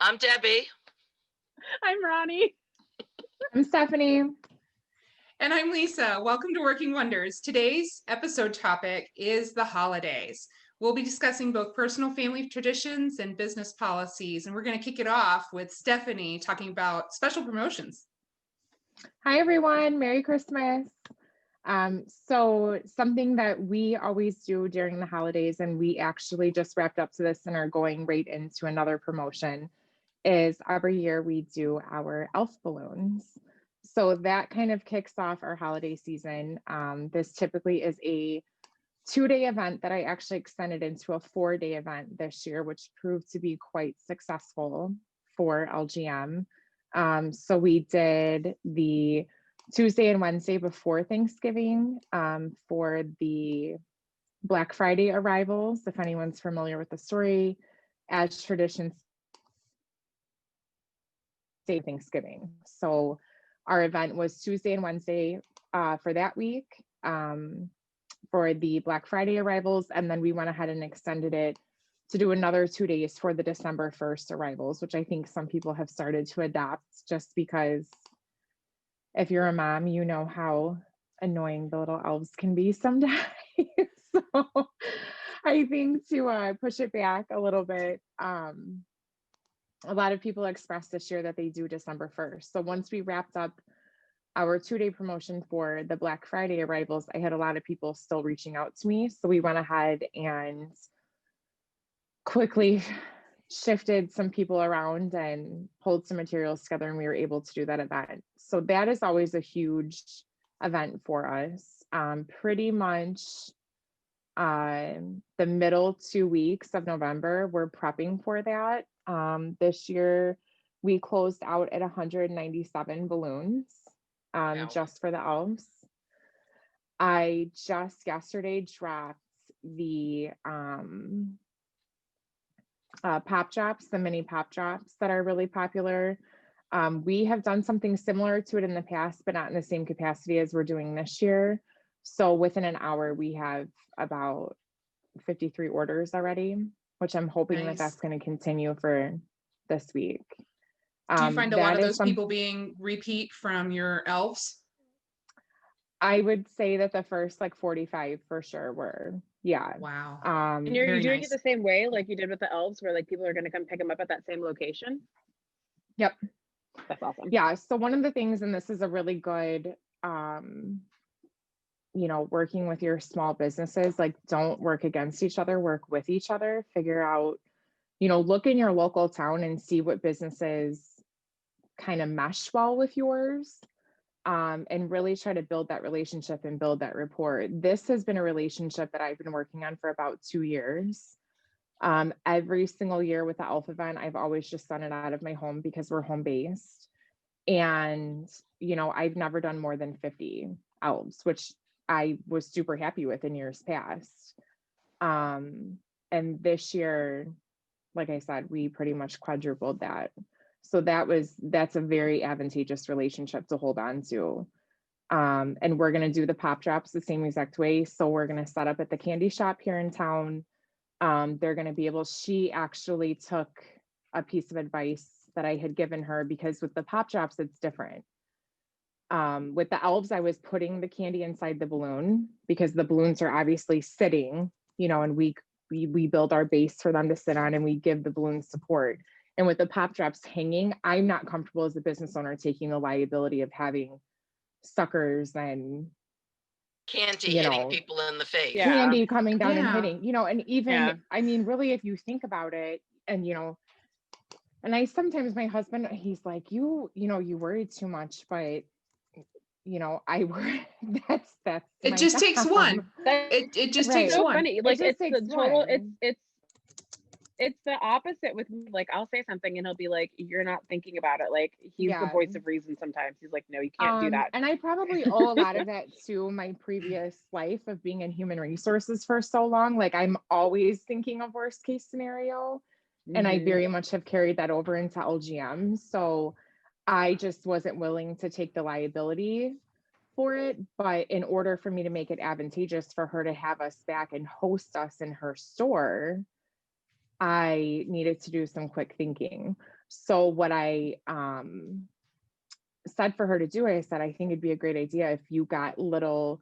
I'm Debbie. I'm Ronnie. I'm Stephanie. And I'm Lisa. Welcome to Working Wonders. Today's episode topic is the holidays. We'll be discussing both personal family traditions and business policies. And we're going to kick it off with Stephanie talking about special promotions. Hi, everyone. Merry Christmas. So something that we always do during the holidays, and we actually just wrapped up to this and are going right into another promotion, is every year we do our elf balloons. So that kind of kicks off our holiday season. This typically is a 2-day event that I actually extended into a 4-day event this year, which proved to be quite successful for LGM. So we did the Tuesday and Wednesday before Thanksgiving for the Black Friday arrivals. If anyone's familiar with the story, as tradition say Thanksgiving. So our event was Tuesday and Wednesday for that week for the Black Friday arrivals. And then we went ahead and extended it to do another 2 days for the December 1st arrivals, which I think some people have started to adopt just because if you're a mom, you know how annoying the little elves can be sometimes. So I think to push it back a little bit, a lot of people expressed this year that they do December 1st. So once we wrapped up our 2-day promotion for the Black Friday arrivals, I had a lot of people still reaching out to me. So we went ahead and quickly shifted some people around and pulled some materials together, and we were able to do that event. So that is always a huge event for us. Pretty much the middle 2 weeks of November, we're prepping for that. This year, we closed out at 197 balloons just for the elves. I just yesterday dropped the pop drops, the mini pop drops that are really popular. We have done something similar to it in the past, but not in the same capacity as we're doing this year. So within an hour, we have about 53 orders already, which I'm hoping that that's going to continue for this week. Do you find a lot of those people being repeat from your elves? I would say that the first like 45 for sure were, yeah. Wow. And you're doing it the same way like you did with the elves, where like people are going to come pick them up at that same location? Yep. That's awesome. Yeah. So one of the things, and this is a really good, working with your small businesses, like don't work against each other, work with each other, figure out, look in your local town and see what businesses kind of mesh well with yours. And really try to build that relationship and build that rapport. This has been a relationship that I've been working on for about 2 years. Every single year with the Elf event, I've always just done it out of my home because we're home based. And, I've never done more than 50 elves, which I was super happy with in years past. And this year, like I said, we pretty much quadrupled that. So that's a very advantageous relationship to hold on to. And we're going to do the pop drops the same exact way. So we're going to set up at the candy shop here in town. They're going to be she actually took a piece of advice that I had given her, because with the pop drops, it's different. With the elves, I was putting the candy inside the balloon because the balloons are obviously sitting, and we build our base for them to sit on, and we give the balloons support. And with the pop drops hanging, I'm not comfortable as a business owner taking the liability of having suckers and candy hitting people in the face. Candy coming down and hitting, and even, I mean, really, if you think about it, and, and I sometimes, my husband, he's like, you worried too much, but I worry. That's it just takes one. It just takes so one. Funny. Like it's the total, it's the opposite with me. Like I'll say something and he'll be like, you're not thinking about it. Like he's the voice of reason sometimes. He's like, no, you can't do that. And I probably owe a lot of that to my previous life of being in human resources for so long. Like I'm always thinking of worst case scenario. And I very much have carried that over into LGM. So I just wasn't willing to take the liability for it. But in order for me to make it advantageous for her to have us back and host us in her store, I needed to do some quick thinking. So what I said for her to do, I said, I think it'd be a great idea if you got little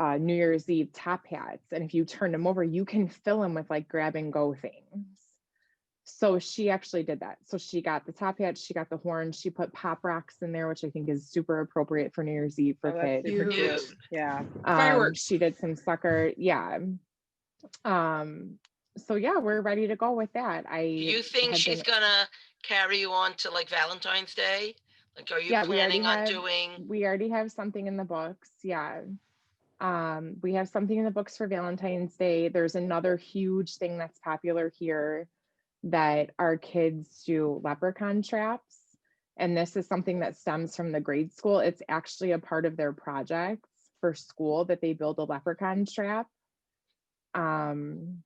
New Year's Eve top hats, and if you turn them over, you can fill them with like grab and go things. So she actually did that. So she got the top hat, she got the horn, she put pop rocks in there, which I think is super appropriate for New Year's Eve for kids. Super Cute. cute. Yeah. Fireworks. She did some sucker, yeah. So yeah, we're ready to go with that. Do you think she's gonna carry you on to like Valentine's Day? Like, are you planning on doing? We already have something in the books. Yeah. We have something in the books for Valentine's Day. There's another huge thing that's popular here that our kids do leprechaun traps. And this is something that stems from the grade school. It's actually a part of their projects for school that they build a leprechaun trap. And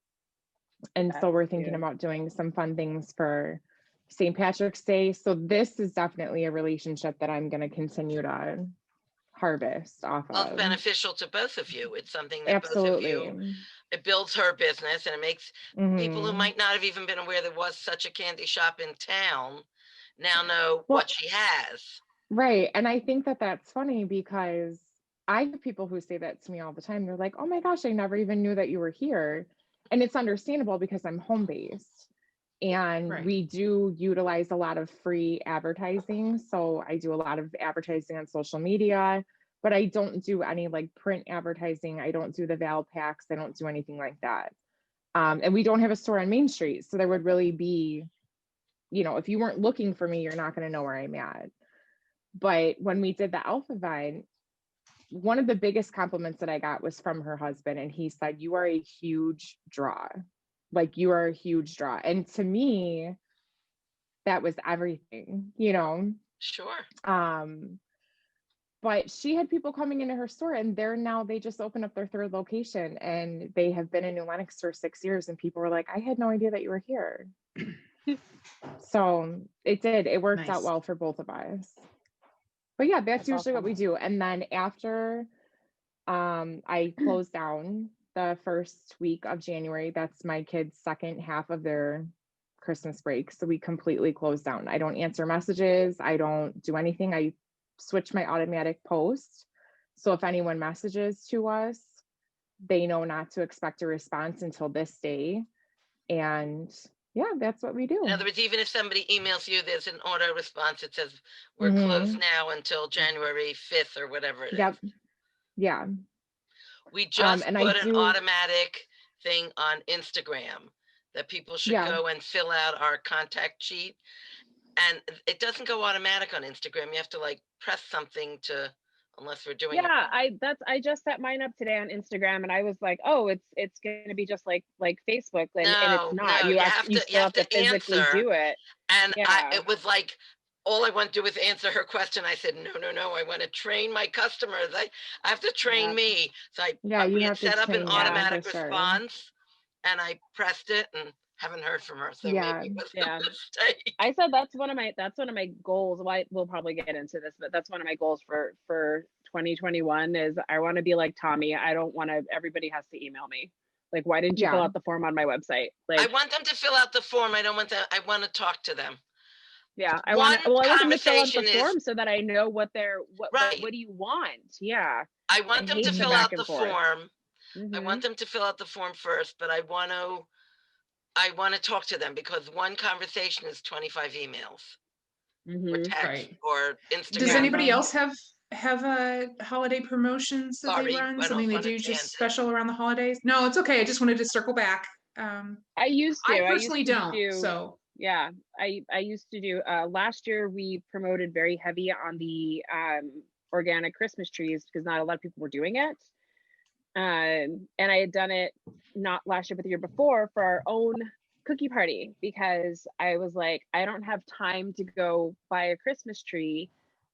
so we're thinking about doing some fun things for St. Patrick's Day. So this is definitely a relationship that I'm going to continue to harvest off of. Beneficial to both of you. It's something that both of you, it builds her business, and it makes people who might not have even been aware there was such a candy shop in town now know what she has. Right. And I think that that's funny because I have people who say that to me all the time. They're like, oh my gosh, I never even knew that you were here. And it's understandable because I'm home-based and we do utilize a lot of free advertising. So I do a lot of advertising on social media, but I don't do any like print advertising. I don't do the Val packs. I don't do anything like that. And we don't have a store on Main Street. So there would really be, you know, if you weren't looking for me, you're not going to know where I'm at. But when we did the elf event, one of the biggest compliments that I got was from her husband. And he said, you are a huge draw. Like, you are a huge draw. And to me, that was everything, you know? Sure. But she had people coming into her store, and they just opened up their third location, and they have been in New Lenox for 6 years. And people were like, I had no idea that you were here. So it worked out well for both of us. But yeah, that's usually what we do. And then after I close down the first week of January, that's my kids' second half of their Christmas break. So we completely close down. I don't answer messages. I don't do anything. I switch my automatic post. So if anyone messages to us, they know not to expect a response until this day. And yeah, that's what we do. In other words, even if somebody emails you, there's an auto response that says we're closed now until January 5th or whatever it is. Yeah. We just put an automatic thing on Instagram that people should go and fill out our contact sheet. And it doesn't go automatic on Instagram. You have to like press something to, unless we're doing I just set mine up today on Instagram, and I was like, oh, it's going to be just like Facebook, and it's not. You have to physically do it. And it was like, all I want to do is answer her question. I said, no, I want to train my customers. I have to train me. So we had set up an automatic response, and I pressed it and haven't heard from her. So maybe it was a mistake. I said that's one of my goals. We'll probably get into this, but that's one of my goals for 2021 is I want to be like Tommy. I don't want to, everybody has to email me. Like, why didn't you fill out the form on my website? Like, I want them to fill out the form. I don't want them, I want to talk to them. Yeah, I want them to fill out the form so that I know what do you want? Yeah. I want them to fill out the form. I want them to fill out the form first, but I want to talk to them because one conversation is 25 emails or text or Instagram. Does anybody else have holiday promotions that they run? Something they do just special around the holidays? No, it's okay. I just wanted to circle back. I used to. I personally don't. So yeah, I used to do. Last year we promoted very heavy on the organic Christmas trees because not a lot of people were doing it. And I had done it not last year but the year before for our own cookie party because I was like, I don't have time to go buy a Christmas tree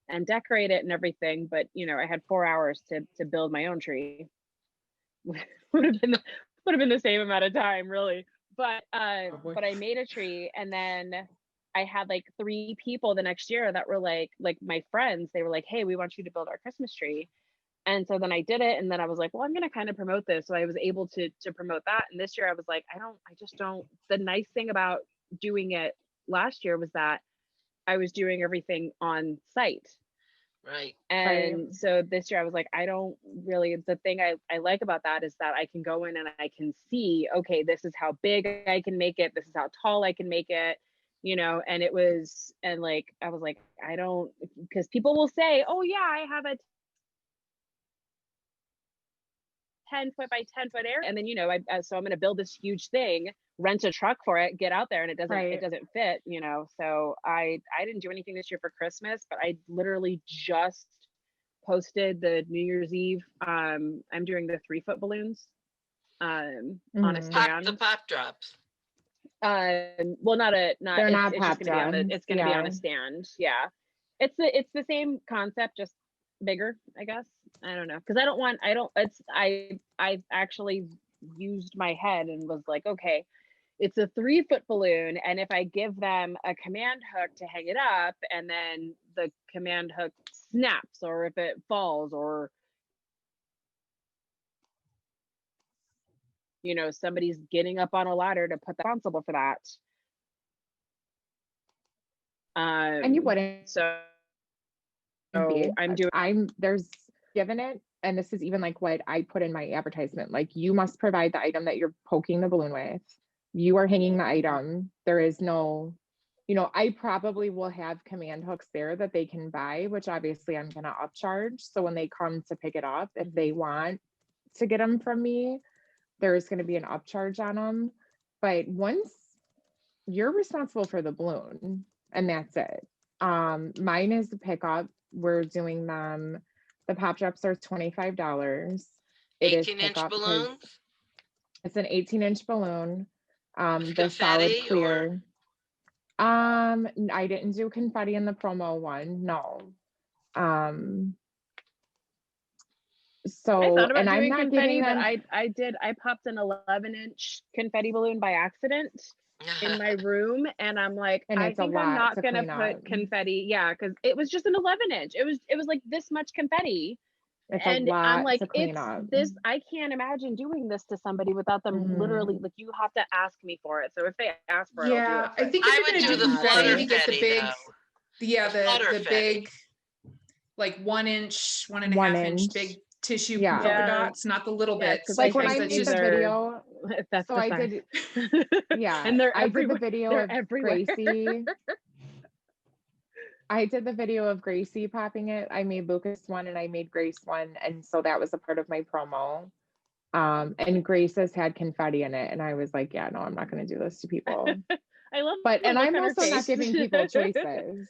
and decorate it and everything, but you know, I had 4 hours to build my own tree. would have been the same amount of time, really. But I made a tree, and then I had like 3 people the next year that were like my friends. They were like, hey, we want you to build our Christmas tree. And so then I did it, and then I was like, well, I'm going to kind of promote this. So I was able to promote that. And this year I was like, I just don't. The nice thing about doing it last year was that I was doing everything on site. Right. And so this year I was like, I don't really, the thing I like about that is that I can go in and I can see, okay, this is how big I can make it. This is how tall I can make it, you know, and it was, and like, I was like, I don't, because people will say, oh yeah, I have a 10-foot by 10-foot area. And then, you know, so I'm going to build this huge thing, rent a truck for it, get out there, and it doesn't fit, you know? So I didn't do anything this year for Christmas, but I literally just posted the New Year's Eve. I'm doing the 3-foot balloons on a stand. The pop drops. Well, they're not it's pop just gonna drops. it's gonna be on a stand. Yeah. It's the same concept, just bigger, I guess. I don't know. Cause I've actually used my head and was like, okay, it's a 3-foot balloon. And if I give them a command hook to hang it up and then the command hook snaps, or if it falls, or, you know, somebody's getting up on a ladder to put responsible for that. And you wouldn't. So there's given it, and this is even like what I put in my advertisement, like you must provide the item that you're poking the balloon with. You are hanging the item. There is no, you know, I probably will have command hooks there that they can buy, which obviously I'm going to upcharge. So when they come to pick it up, if they want to get them from me, there's going to be an upcharge on them. But once you're responsible for the balloon, and that's it. Mine is the pickup. We're doing them. The pop drops are $25. 18-inch balloons? It's an 18-inch balloon. The confetti, solid clear. I didn't do confetti in the promo one. No. So I thought about and doing I'm not confetti, them... but I popped an 11-inch confetti balloon by accident in my room, and I'm like, I think I'm not gonna put confetti. Yeah, because it was just an 11-inch. It was like this much confetti. It's and a lot I'm like, to clean up. This, I can't imagine doing this to somebody without them literally, like, you have to ask me for it. So if they ask for it, I'll do it. I think if you're gonna do confetti, you get the big, the big, like 1-inch, 1.5 inch big tissue polka dots, not the little bits. Like when I made the video, that's so I did, and they're I did the video of everywhere. Gracie. I did the video of Gracie popping it. I made Lucas one and I made Grace one. And so that was a part of my promo. And Grace has had confetti in it. And I was like, yeah, no, I'm not going to do this to people. I love but, and I'm also not giving people choices.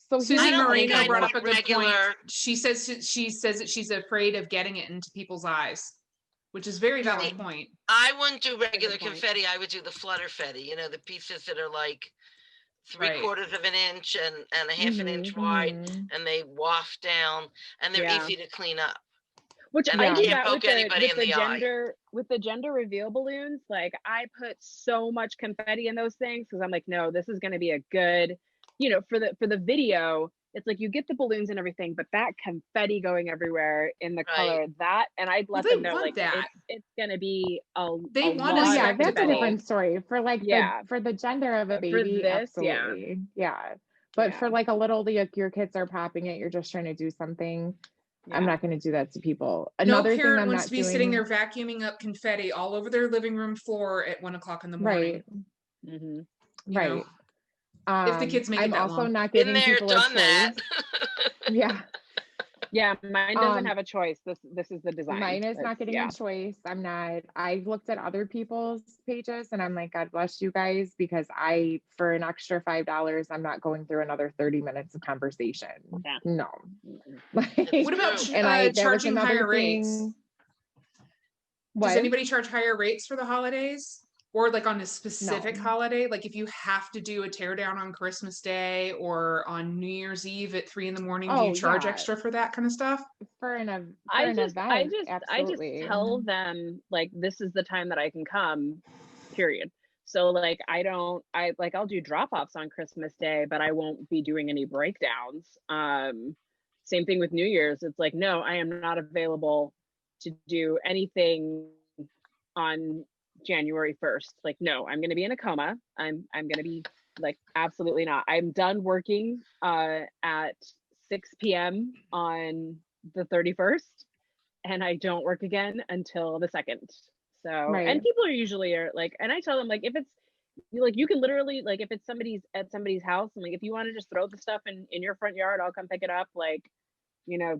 So Susie Moreno brought up a good point. She says that she's afraid of getting it into people's eyes, which is a very valid point. I wouldn't do regular confetti. I would do the flutterfetti, you know, the pieces that are like 3/4 of an inch and a half an inch wide, and they waft down, and they're easy to clean up. Which and I do can't poke anybody in the gender, with the gender reveal balloons. Like, I put so much confetti in those things because I'm like, no, this is going to be a good, you know, for the video. It's like you get the balloons and everything, but that confetti going everywhere in the color, that, and I'd let them know, like, it's going to be that's a different story for like for the gender of a baby. This, absolutely. But for like a little, like your kids are popping it, you're just trying to do something. I'm not going to do that to people. Another no parent thing wants to be sitting there vacuuming up confetti all over their living room floor at 1 o'clock in the morning. Right. If the kids make I'm it that also long. not giving people a choice. Yeah, mine doesn't have a choice. This is the design. Mine is not getting a choice. I've looked at other people's pages and I'm like, God bless you guys, because for an extra $5, I'm not going through another 30 minutes of conversation. No. What about charging higher rates? Does anybody charge higher rates for the holidays? Or like on a specific holiday, like if you have to do a teardown on Christmas Day or on New Year's Eve at 3 a.m, do you charge extra for that kind of stuff? For an event, I just tell them, like, this is the time that I can come, period. So like I'll do drop-offs on Christmas Day, but I won't be doing any breakdowns. Same thing with New Year's. It's like, no, I am not available to do anything on January 1st. Like, no, I'm going to be in a coma. I'm going to be Like, absolutely not. I'm done working at 6 p.m. on the 31st, and I don't work again until the 2nd. So, and people are usually like, and I tell them, like, if it's like, you can literally, like, if it's at somebody's house, and like, if you want to just throw the stuff in your front yard, I'll come pick it up. Like,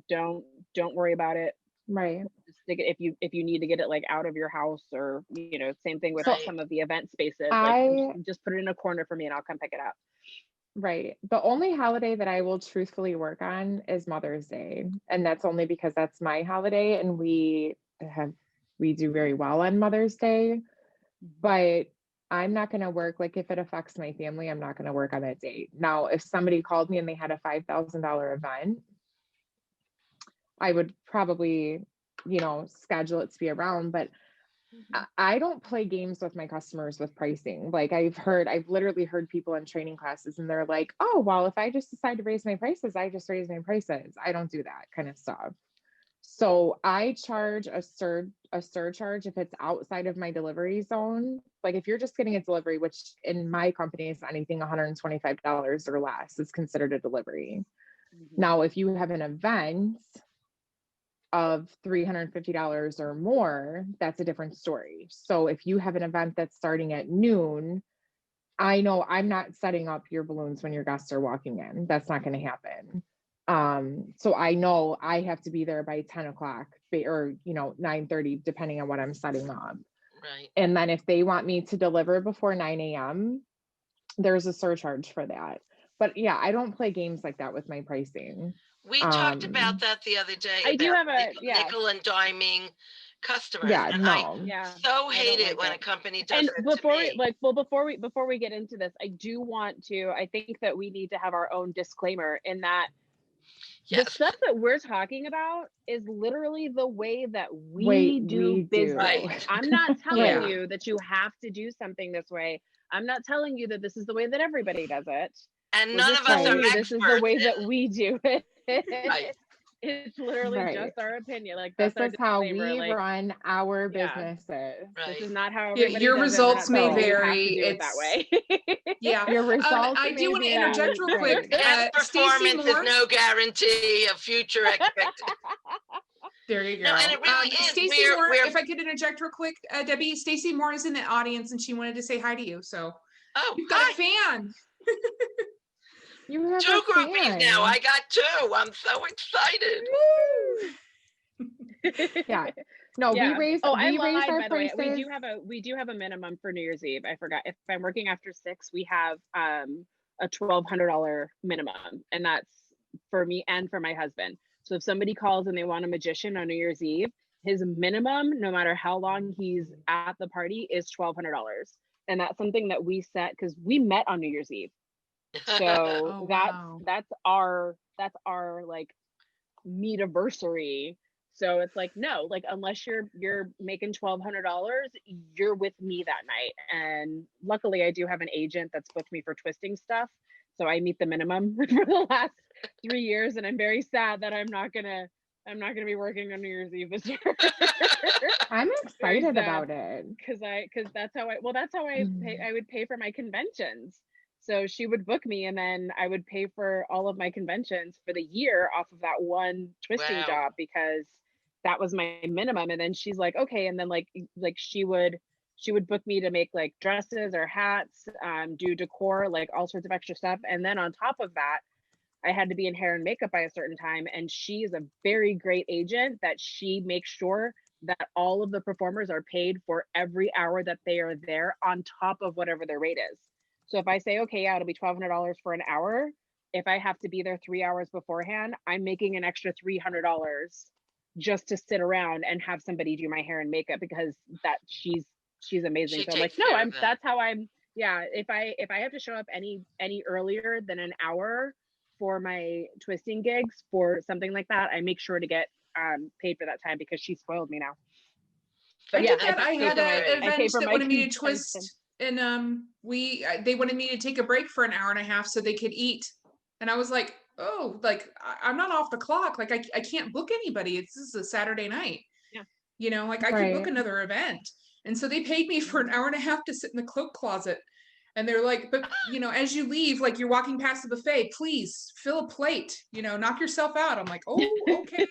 don't worry about it. Right. Just stick it if you need to get it like out of your house, or same thing with some of the event spaces. Like, just put it in a corner for me and I'll come pick it up. Right. The only holiday that I will truthfully work on is Mother's Day. And that's only because that's my holiday, and we do very well on Mother's Day. But I'm not going to work, like, if it affects my family, I'm not going to work on that date. Now, if somebody called me and they had a $5,000 event, I would probably, schedule it to be around, but I don't play games with my customers with pricing. Like, I've literally heard people in training classes, and they're like, oh, well, if I just decide to raise my prices, I just raise my prices. I don't do that kind of stuff. So I charge a surcharge if it's outside of my delivery zone. Like, if you're just getting a delivery, which in my company is anything $125 or less is considered a delivery. Now, if you have an event of $350 or more, that's a different story. So if you have an event that's starting at noon, I know I'm not setting up your balloons when your guests are walking in. That's not going to happen. So I know I have to be there by 10 o'clock or 9:30, depending on what I'm setting up. Right. And then if they want me to deliver before 9 a.m., there's a surcharge for that. But yeah, I don't play games like that with my pricing. We talked about that the other day. I do have a nickel and diming customers. Yeah, and no. I so hate it when a company does and it before to me. before we get into this, I do want to, I think that we need to have our own disclaimer in that the stuff that we're talking about is literally the way that we do business. Right. I'm not telling you that you have to do something this way. I'm not telling you that this is the way that everybody does it. And none of us are experts. This is the way that we do it. Right. It's literally just our opinion. Like, this is how we run our businesses. Right. This is not how everybody your does results it. may So vary. It's that way. Your results. I do want to interject real quick. Performance is no guarantee of future expectations. There you go. No, and it really is. Stacey Moore, if I could interject real quick, Debbie, Stacey Moore is in the audience and she wanted to say hi to you. So you've got a fan. You have 2 groupies now. I got 2. I'm so excited. Yeah. No, we raise our prices. We do have a minimum for New Year's Eve. I forgot. If I'm working after 6, we have a $1,200 minimum, and that's for me and for my husband. So if somebody calls and they want a magician on New Year's Eve, his minimum, no matter how long he's at the party, is $1,200. And that's something that we set because we met on New Year's Eve. So that's our like meet-iversary. So it's like, no, like, unless you're making $1,200, you're with me that night. And luckily I do have an agent that's booked me for twisting stuff, so I meet the minimum for the last 3 years, and I'm very sad that I'm not gonna be working on New Year's Eve this year. I'm excited about it because that's how I would pay for my conventions. So she would book me, and then I would pay for all of my conventions for the year off of that one twisting job, because that was my minimum. And then she's like, okay. And then like she would book me to make like dresses or hats, do decor, like all sorts of extra stuff. And then on top of that, I had to be in hair and makeup by a certain time. And she is a very great agent that she makes sure that all of the performers are paid for every hour that they are there on top of whatever their rate is. So if I say, okay, yeah, it'll be $1,200 for an hour, if I have to be there 3 hours beforehand, I'm making an extra $300 just to sit around and have somebody do my hair and makeup, because that she's amazing. So I'm like, no, that's how I'm. Yeah, if I have to show up any earlier than an hour for my twisting gigs for something like that, I make sure to get paid for that time, because she spoiled me now. But I had an event that wanted me to twist. And they wanted me to take a break for an hour and a half so they could eat. And I was like, oh, like, I'm not off the clock. Like, I can't book anybody. This is a Saturday night. Yeah. Like, I could book another event. And so they paid me for an hour and a half to sit in the cloak closet. And they're like, but as you leave, like you're walking past the buffet, please fill a plate, knock yourself out. I'm like, oh, okay.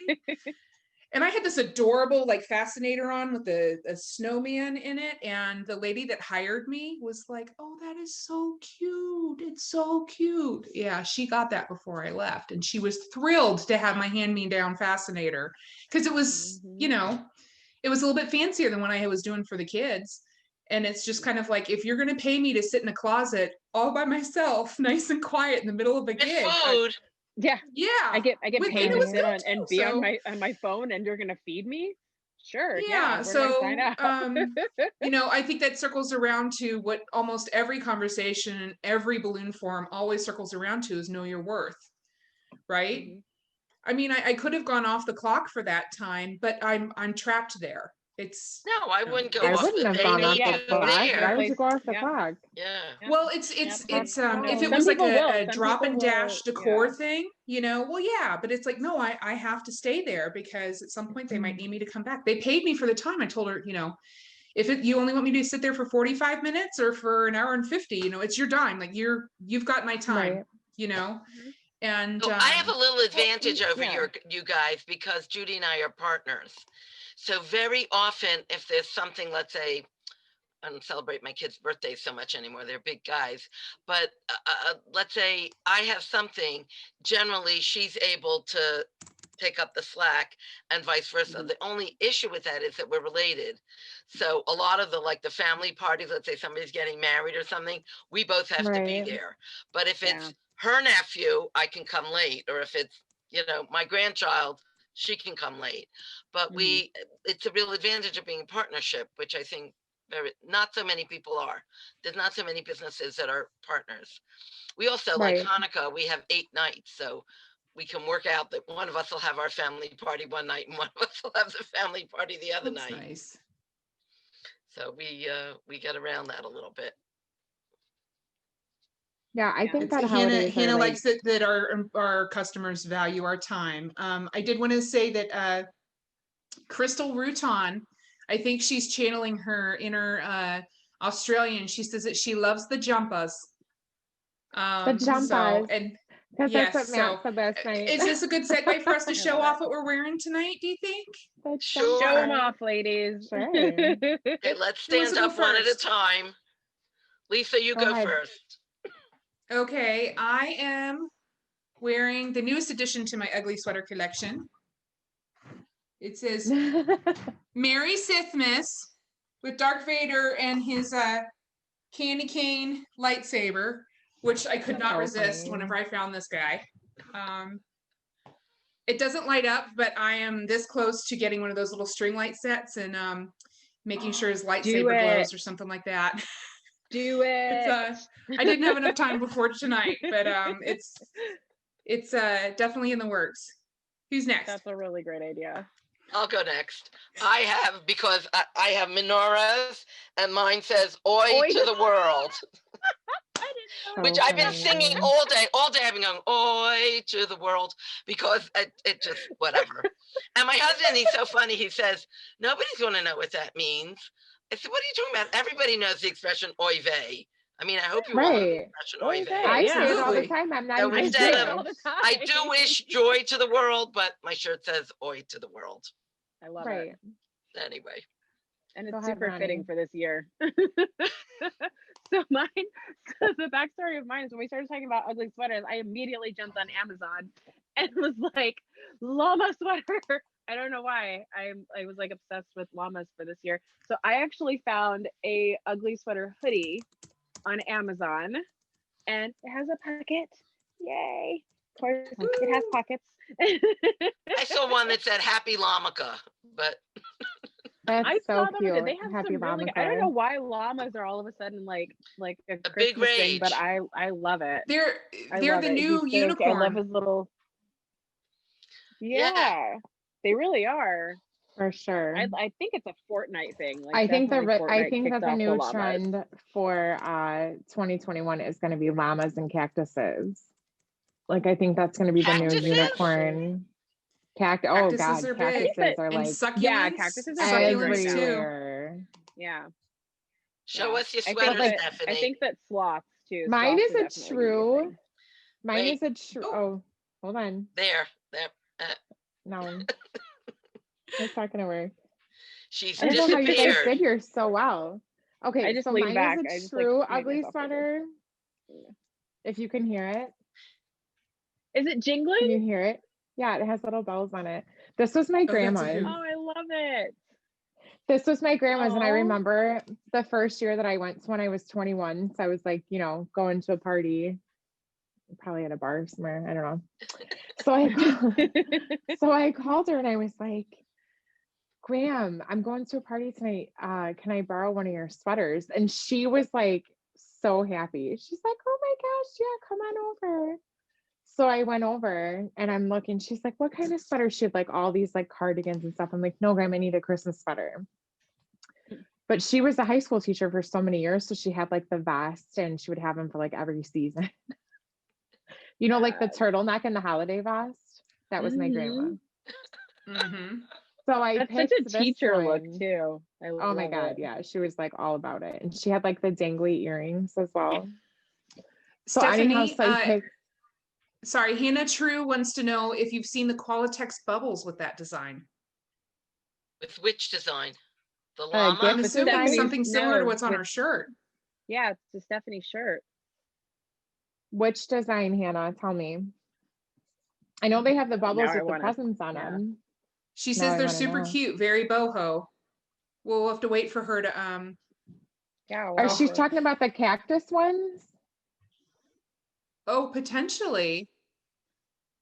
And I had this adorable like fascinator on with a snowman in it. And the lady that hired me was like, oh, that is so cute. It's so cute. Yeah, she got that before I left. And she was thrilled to have my hand-me-down fascinator because it was, it was a little bit fancier than what I was doing for the kids. And it's just kind of like, if you're going to pay me to sit in a closet all by myself, nice and quiet in the middle of a gig. Food. Yeah. I get paid to sit on and be on my phone, and you're going to feed me. Sure. Yeah. So, I think that circles around to what almost every conversation, every balloon forum always circles around to is know your worth. Right. Mm-hmm. I mean, I could have gone off the clock for that time, but I'm trapped there. No, I wouldn't go. I off wouldn't have gone off the clock. Why would you go off the clock? Yeah. Well, it's if it was like a drop and dash decor thing, well, yeah, but it's like, no, I have to stay there because at some point they might need me to come back. They paid me for the time. I told her, if you only want me to sit there for 45 minutes or for an hour and 50, it's your dime. Like you've got my time, And so I have a little advantage over you guys because Judy and I are partners. So very often, if there's something, let's say, I don't celebrate my kids' birthdays so much anymore, they're big guys, but let's say I have something, generally she's able to pick up the slack and vice versa. The only issue with that is that we're related. So a lot of the family parties, let's say somebody's getting married or something, we both have to be there. But if it's her nephew, I can come late. Or if it's, my grandchild, she can come late. But it's a real advantage of being a partnership, which I think not so many people are. There's not so many businesses that are partners. We also, like Hanukkah, we have 8 nights. So we can work out that one of us will have our family party one night and one of us will have the family party the other night. Nice. So we get around that a little bit. Yeah, I think that Hannah likes it that our customers value our time. I did want to say that Crystal Rutan, I think she's channeling her inner Australian. She says that she loves the jumpas. The jumpas. Because that's what Matt said last night. Is this a good segue for us to show off what we're wearing tonight, do you think? Sure. Show them off, ladies. Sure. Okay, let's stand up one at a time. Lisa, you go first. Okay, I am wearing the newest addition to my ugly sweater collection. It says Merry Sithmas with Darth Vader and his candy cane lightsaber, which I could not resist whenever I found this guy. It doesn't light up, but I am this close to getting one of those little string light sets and making sure his lightsaber glows or something like that. Do it. I didn't have enough time before tonight, but it's definitely in the works. Who's next? That's a really great idea. I'll go next. I have, because I have menorahs and mine says Oi to the world. Which I've been singing all day. I've been going Oi to the world because it just whatever. And my husband, he's so funny. He says, nobody's going to know what that means. I said, what are you talking about? Everybody knows the expression Oy vey. I mean, I hope you all know the expression Oy vey. I say it all the time. I'm not even I do wish joy to the world, but my shirt says Oi to the world. I love it. Anyway. And it's super fitting for this year. So the backstory of mine is when we started talking about ugly sweaters, I immediately jumped on Amazon and was like, llama sweater. I don't know why. I was like obsessed with llamas for this year. So I actually found a ugly sweater hoodie on Amazon and it has a pocket. Yay. Of course, it has pockets. I saw one that said Happy Llamica, but that's so cute. They have Happy some really, I don't know why llamas are all of a sudden like a big rage, thing, but I love it. They're the new unicorn. I love his little. Yeah, they really are. For sure. I think it's a Fortnite thing. Like I think that the new trend for 2021 is going to be llamas and cactuses. Like I think that's going to be the new unicorn. Cactuses are like cactuses are cactuses are everywhere. too. Yeah. Show us your I sweater, think Stephanie. I think that sloths too. Mine Sloths is are a definitely true. Mine Wait. is a true. Oh, hold on. There. No, it's not gonna work. She's I don't know how you guys disappeared. did yours so well. I Okay, just so lean mine back. is I a just, like, true make ugly myself bigger. sweater. If you can hear it, Is it can jingling? you hear it? Yeah, it has little bells on it. This was my Oh, that's a grandma's. hoot. Oh, I love it. This was my grandma's, and I Aw. remember the first year that I went to when I was 21. So I was like, you know, going to a party, probably at a bar somewhere. I don't know. So I called her and I was like, Graham, I'm going to a party tonight. Can I borrow one of your sweaters? And she was like so happy. She's like, oh my gosh, yeah, come on over. So I went over and I'm looking. She's like, what kind of sweater? She had like all these like cardigans and stuff. I'm like, no, Graham, I need a Christmas sweater. But she was a high school teacher for so many years. So she had like the vest and she would have them for like every season. You know, like the turtleneck and the holiday vest. That was my grandma. Mm-hmm. So I That's picked such a this teacher look one. too. Oh my God. Yeah. She was like all about it. And she had like the dangly earrings as well. So anyhow, Stephanie, so I picked. sorry, Hannah True wants to know if you've seen the Qualitex bubbles with that design. With which design? The gift llama? I'm assuming Stephanie's- something similar to no, what's on with- her shirt. Yeah, it's a Stephanie shirt. Which design, Hannah? Tell me. I know they have the bubbles Now I with the wanna- presents on yeah. them. She Now says I they're wanna super know. cute, very boho. We'll have to wait for her to Yeah. Are Oh. she talking about the cactus ones? Oh, potentially.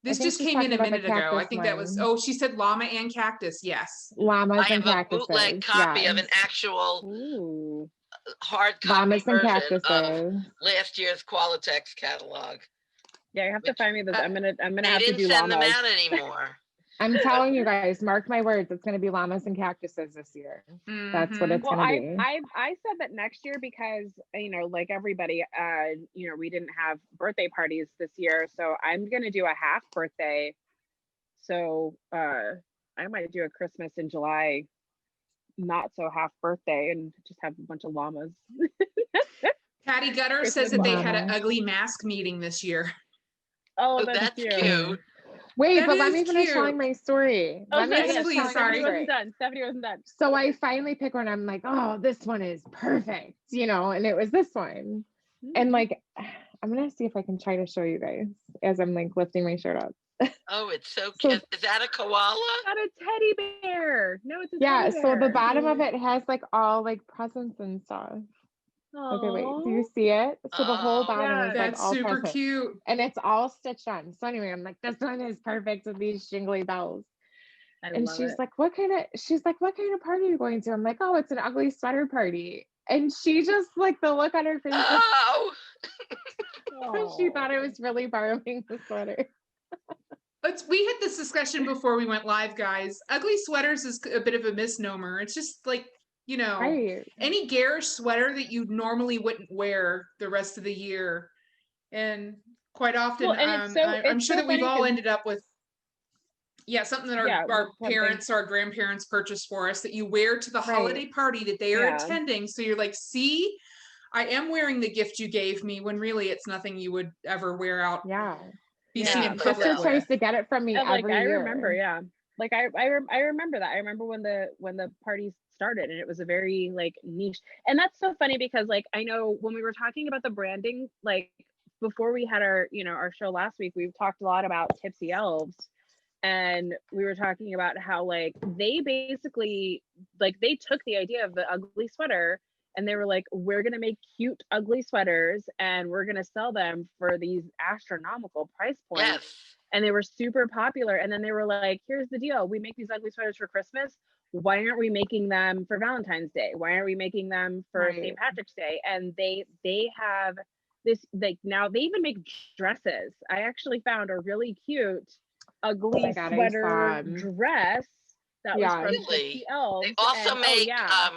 This think just she's came in talking a about the minute ago. I cactus think that was, one. she said llama and cactus. Yes. Llamas I and have a cactuses. bootleg copy of an yes. actual Ooh. hard copy Llamas and version of cactuses. last year's Qualitex catalog. Yeah, you have to Which- find me those. I'm gonna They have to didn't do send them llamas. out anymore. I'm telling you guys, mark my words, it's going to be llamas and cactuses this year. That's what Mhm. it's Well, going to be. I said that next year because like everybody, we didn't have birthday parties this year, so I'm gonna do a half birthday. So I might do a Christmas in July, not so half birthday, and just have a bunch of llamas. Patty Gutter Christmas says that they had an llama. ugly mask meeting this year. Oh, Oh, that's, that's cute. cute. Wait, That but let me is finish cute. telling my story. Oh, Let me sorry, Yes, finish please, telling sorry. my Stephanie story. wasn't done. Stephanie wasn't done. So I finally pick one. I'm like, oh, this one is perfect, and it was this one. And like, I'm gonna see if I can try to show you guys as I'm like lifting my shirt up. Oh, it's so So- cute. Is that a koala? Not a teddy bear. No, it's a Yeah, teddy so the bear. bottom of it has like all like presents and stuff. Okay, wait, do you see it? So the whole Oh, bottom yeah. is That's like all super presents. cute. And it's all stitched on. So anyway, I'm like, this one is perfect with these jingly bells. I And love she's it. like, what kind of party are you going to? I'm like, oh, it's an ugly sweater party. And she just like the look on her face, Oh, she thought I was really borrowing the sweater. We had this discussion before we went live, guys. Ugly sweaters is a bit of a misnomer. It's just like, Right. any garish sweater that you normally wouldn't wear the rest of the year. And quite often, Well, and I'm it's sure so that we've funny all 'cause- ended up with, something that our something. parents, our grandparents purchased for us that you wear to the Right. holiday party that they are Yeah. attending. So you're like, see, I am wearing the gift you gave me, when really it's nothing you would ever wear out. Yeah. Be Yeah. seen in Sister public tries with. to get it from me And, like, every I year. remember, yeah. Like I remember that. I remember when the parties started, and it was a very like niche. And that's so funny because like I know when we were talking about the branding, like before we had our our show last week, we've talked a lot about Tipsy Elves, and we were talking about how like they basically like they took the idea of the ugly sweater and they were like, we're gonna make cute ugly sweaters and we're gonna sell them for these astronomical price points. yes. And they were super popular. And then they were like, here's the deal. We make these ugly sweaters for Christmas. Why aren't we making them for Valentine's Day? Why aren't we making them for Right. St. Patrick's Day? And they have this, like now they even make dresses. I actually found a really cute ugly my God, I sweater saw 'em. dress that Yeah. was from Really? Tipsy Elves. They also and, make yeah.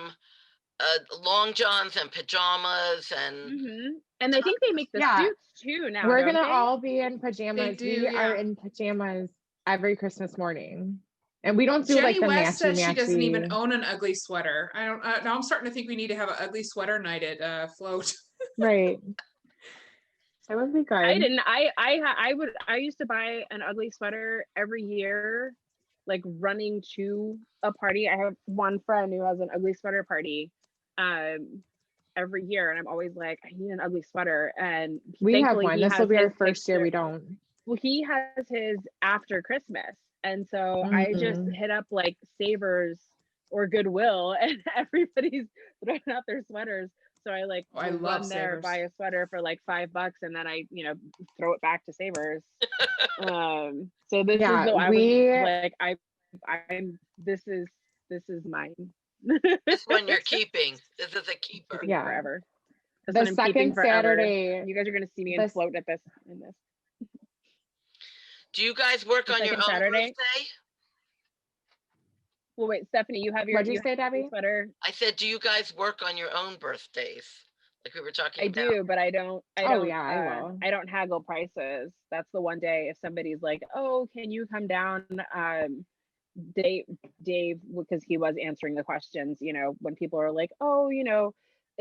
long johns and pajamas and And I think they make the Yeah. suits too now. We're don't gonna they? all be in pajamas. They do, we are yeah. in pajamas every Christmas morning. And we don't do Jenny like the West matchy says she doesn't even matchy. own an ugly sweater. I don't. Now I'm starting to think we need to have an ugly sweater night at Float. Right. That would be good. I didn't. I used to buy an ugly sweater every year, like running to a party. I have one friend who has an ugly sweater party every year, and I'm always like, I need an ugly sweater. And we have one. This will be our first year we don't. Well, he has his after Christmas. And so I just hit up like Savers or Goodwill, and everybody's throwing out their sweaters. So I like I love there, Savers. buy a sweater for like $5, and then I, throw it back to Savers. So this is this is mine. This one you're keeping. This is a keeper. Yeah, forever. The second Saturday. You guys are gonna see me and float at this in this. Do you guys work on your own birthday? Well, wait, Stephanie, you have your. What'd you say, Debbie? Sweater. I said, do you guys work on your own birthdays? Like we were talking about. I do, but I don't. I will. I don't haggle prices. That's the one day if somebody's like, "Oh, can you come down?" Dave, because he was answering the questions. When people are like, "Oh,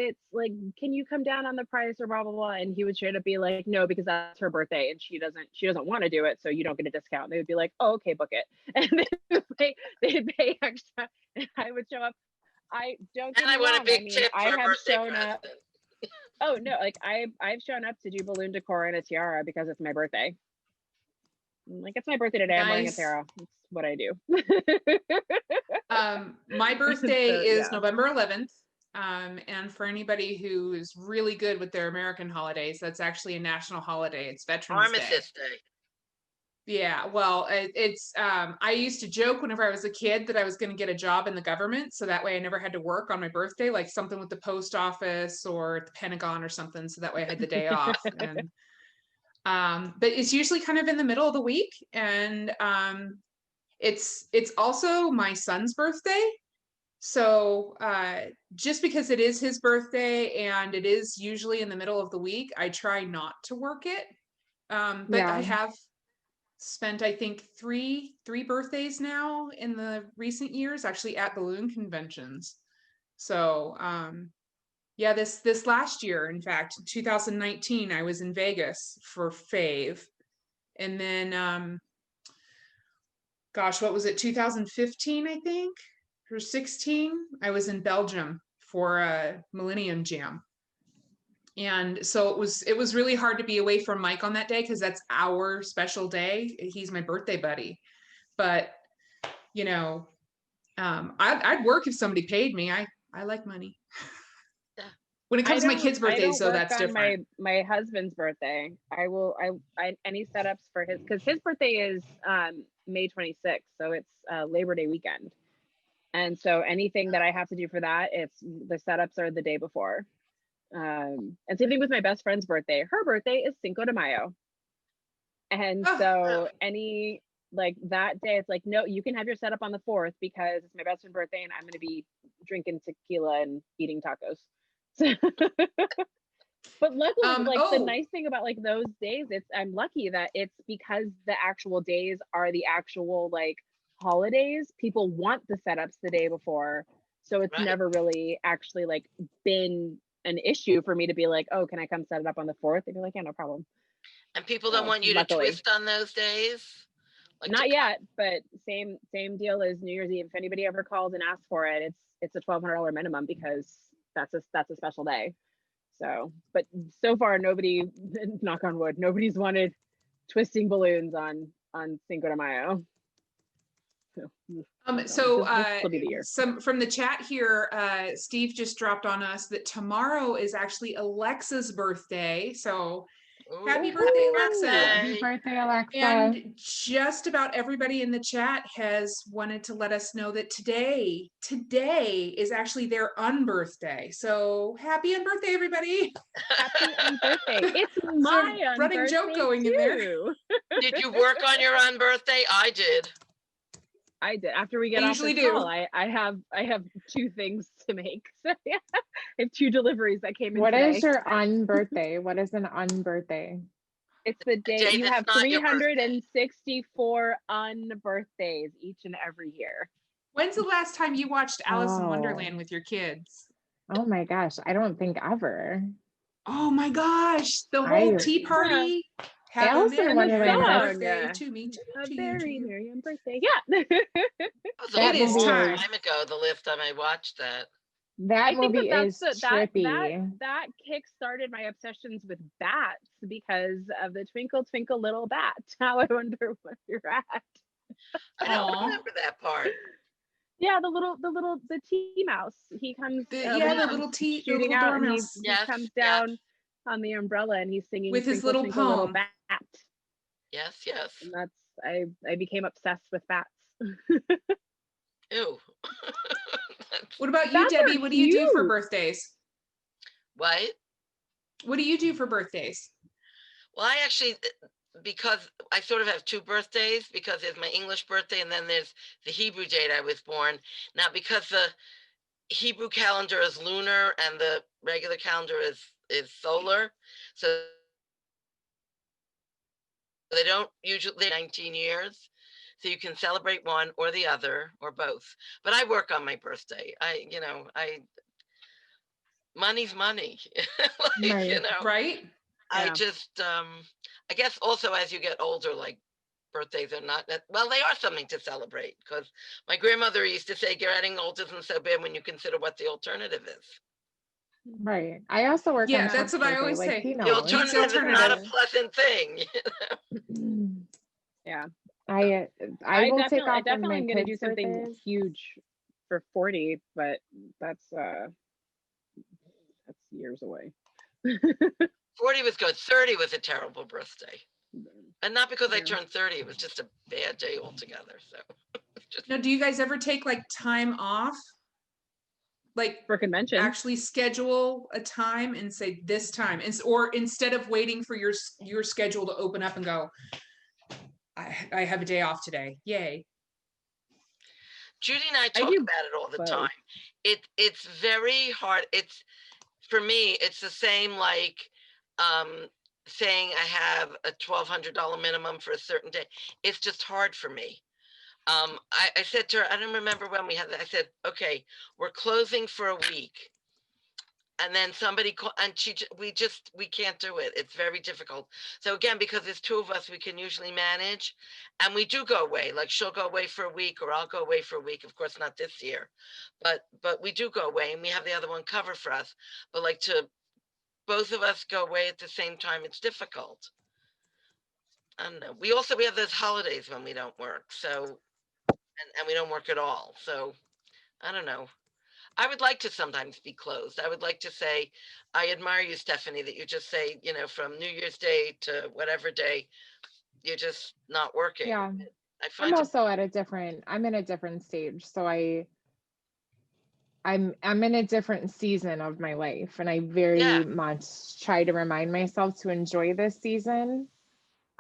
it's like, can you come down on the price or blah blah blah," and he would straight up be like, "No, because that's her birthday and she doesn't want to do it, so you don't get a discount." And they would be like, "Oh, okay, book it," and they'd pay extra, and I would show up. I don't. And I want a big tip for a birthday present. Oh no, like I've shown up to do balloon decor and a tiara because it's my birthday. I'm like, it's my birthday today. Nice. I'm wearing a tiara. That's what I do. My birthday is November 11th. And for anybody who is really good with their American holidays, that's actually a national holiday. It's Veterans Armistice Day. Yeah, well, it's I used to joke whenever I was a kid that I was going to get a job in the government, so that way I never had to work on my birthday, like something with the post office or the Pentagon or something, so that way I had the day off. And but it's usually kind of in the middle of the week, and it's also my son's birthday. So just because it is his birthday and it is usually in the middle of the week, I try not to work it. But I have spent, I think, three birthdays now in the recent years, actually at balloon conventions. So yeah, this last year, in fact, 2019, I was in Vegas for Fave. And then, gosh, what was it? 2015, I think, or 16, I was in Belgium for a Millennium Jam. And so it was really hard to be away from Mike on that day, because that's our special day. He's my birthday buddy. But, I'd work if somebody paid me. I like money. Yeah. When it comes to my kids' birthdays, so that's different. My husband's birthday, I any setups for his, because his birthday is May 26th, so it's Labor Day weekend. And so anything that I have to do for that, the setups are the day before. And same thing with my best friend's birthday. Her birthday is Cinco de Mayo. And so any, like, that day, it's like, no, you can have your setup on the 4th because it's my best friend's birthday and I'm going to be drinking tequila and eating tacos. But luckily, the nice thing about like those days, I'm lucky that it's because the actual days are the actual like holidays. People want the setups the day before. So it's never really actually like been an issue for me to be like, oh, can I come set it up on the 4th? They'd be like, yeah, no problem. And people don't want you to twist on those days? Like not yet, but same deal as New Year's Eve. If anybody ever calls and asks for it, it's a $1,200 minimum because that's a special day. So, but so far nobody, knock on wood, nobody's wanted twisting balloons on Cinco de Mayo. Some from the chat here, Steve just dropped on us that tomorrow is actually Alexa's birthday. So happy birthday, Alexa. Happy birthday, Alexa. And just about everybody in the chat has wanted to let us know that today is actually their unbirthday. So happy unbirthday, everybody. Happy unbirthday. It's my running joke going too. In there. Did you work on your unbirthday? I did. After we get off the call, I have 2 things to make. So yeah, I have 2 deliveries that came in. What today. Is your unbirthday? What is an unbirthday? It's the day day you that's have not your birthday. 364 unbirthdays each and every year. When's the last time you watched Alice in Oh. Wonderland with your kids? Oh my gosh, I don't think ever. Oh my gosh, the whole tea party. Have Alice a in merry Wonderland, birthday to me, A to very you. merry birthday. Yeah. That It is movie time. is- Time ago, the last time I watched that. That I think movie that's is trippy. that kick-started my obsessions with bats because of the Twinkle Twinkle Little Bat. How I wonder what you're at. I don't Aw. remember that part. Yeah, the tea mouse. He comes. The when he little comes tea, the shooting little out, and he dormouse. Yes, comes yes. down on the umbrella, and he's singing With his Twinkle, little Twinkle, Little poem. Bat. Yes, yes. And that's I became obsessed with bats. Ew. What about you, Bats are Debbie? What do you do for cute. birthdays? What? What do you do for birthdays? Well, I actually, because I sort of have two birthdays, because there's my English birthday and then there's the Hebrew date I was born. Now, because the Hebrew calendar is lunar and the regular calendar is solar, so they don't usually 19 years. So you can celebrate one or the other or both. But I work on my birthday. Money's money. Like, Right. Right? I Yeah. just, I guess also as you get older, like birthdays are not that, well, they are something to celebrate, because my grandmother used to say, getting old isn't so bad when you consider what the alternative is. Right. I also work Yeah, on that's Chuck's what I birthday, always like say. he The knows. alternative is not a pleasant thing. Yeah. I will take off I one of my definitely am going to do kids' something birthdays. huge for 40, but that's years away. 40 was good. 30 was a terrible birthday. And not because I Yeah. turned 30, it was just a bad day altogether. So Now, do you guys ever take like time off? Like For convention. actually schedule a time and say this time, or instead of waiting for your schedule to open up and go, I have a day off today. Yay. Judy and I I talk do about it all the both. time. It's very hard. It's, for me, it's the same like saying I have a $1,200 minimum for a certain day. It's just hard for me. I said to her, I don't remember when we had that. I said, okay, we're closing for a week. And then somebody called, and we can't do it. It's very difficult. So again, because there's two of us, we can usually manage, and we do go away. Like she'll go away for a week, or I'll go away for a week. Of course, not this year, but we do go away, and we have the other one cover for us. But like to both of us go away at the same time, it's difficult. I don't know. We have those holidays when we don't work. So, and we don't work at all. So I don't know. I would like to sometimes be closed. I would like to say, I admire you, Stephanie, that you just say, from New Year's Day to whatever day, you're just not working. Yeah. I find I'm also I'm in a different stage. So I'm in a different season of my life, and I very much try to remind myself to enjoy this season.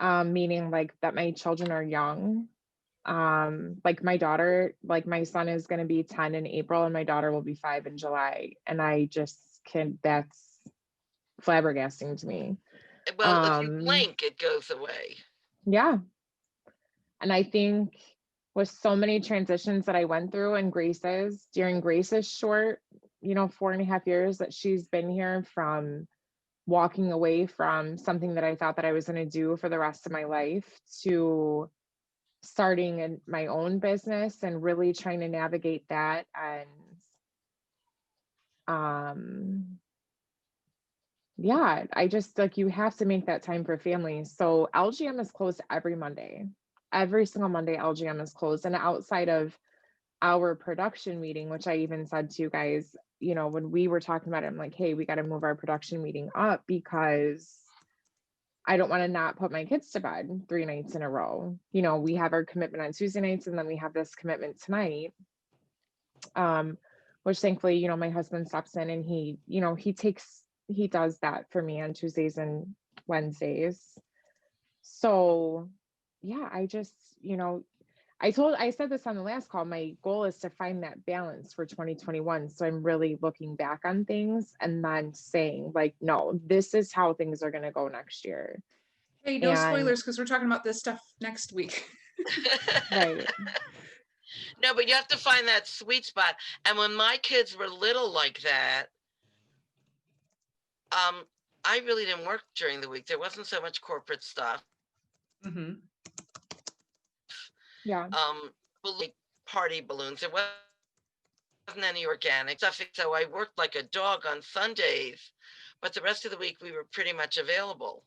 Meaning like that my children are young. Like my daughter, like my son is going to be 10 in April and my daughter will be 5 in July. And I just that's flabbergasting to me. Well, if you blink, it goes away. Yeah. And I think with so many transitions that I went through and during Grace's short, 4.5 years that she's been here, from walking away from something that I thought that I was going to do for the rest of my life to starting in my own business and really trying to navigate that. And yeah, I just like, you have to make that time for family. So LGM is closed every Monday. Every single Monday, LGM is closed. And outside of our production meeting, which I even said to you guys, when we were talking about it, I'm like, hey, we got to move our production meeting up because I don't want to not put my kids to bed 3 nights in a row. We have our commitment on Tuesday nights, and then we have this commitment tonight. Which thankfully, my husband steps in and he does that for me on Tuesdays and Wednesdays. So yeah, I just, I said this on the last call, my goal is to find that balance for 2021. So I'm really looking back on things and then saying like, no, this is how things are going to go next year. Hey, no spoilers, because we're talking about this stuff next week. Right. No, but you have to find that sweet spot. And when my kids were little like that, I really didn't work during the week. There wasn't so much corporate stuff. Mm-hmm. Yeah. Like party balloons. There wasn't any organic stuff. So I worked like a dog on Sundays, but the rest of the week we were pretty much available.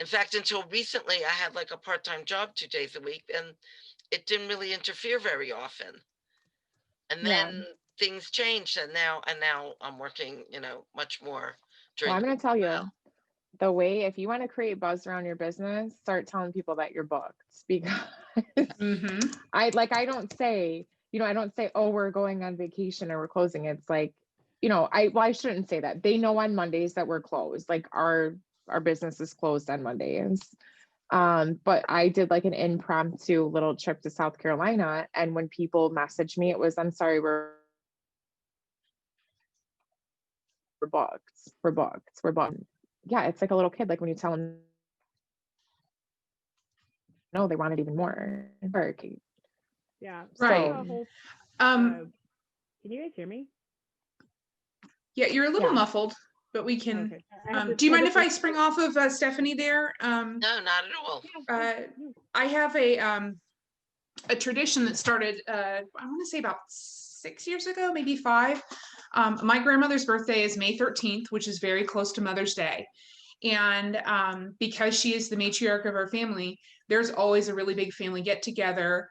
In fact, until recently, I had like a part-time job 2 days a week, and it didn't really interfere very often. And then things changed, and now I'm working, much more. Well, I'm going to tell you, the way, if you want to create buzz around your business, start telling people that you're booked, because I don't say, I don't say, oh, we're going on vacation or we're closing. It's like, I shouldn't say that. They know on Mondays that we're closed. Like our business is closed on Mondays. But I did like an impromptu little trip to South Carolina. And when people messaged me, it was, I'm sorry, we're booked. Yeah, it's like a little kid, like when you tell them no, they wanted even more. Yeah. Right. Can you guys hear me? Yeah, you're a little muffled, but we can. Okay. Do you mind if I spring off of Stephanie there? No, not at all. I have a tradition that started, I want to say about 6 years ago, maybe 5. My grandmother's birthday is May 13th, which is very close to Mother's Day. And because she is the matriarch of our family, there's always a really big family get together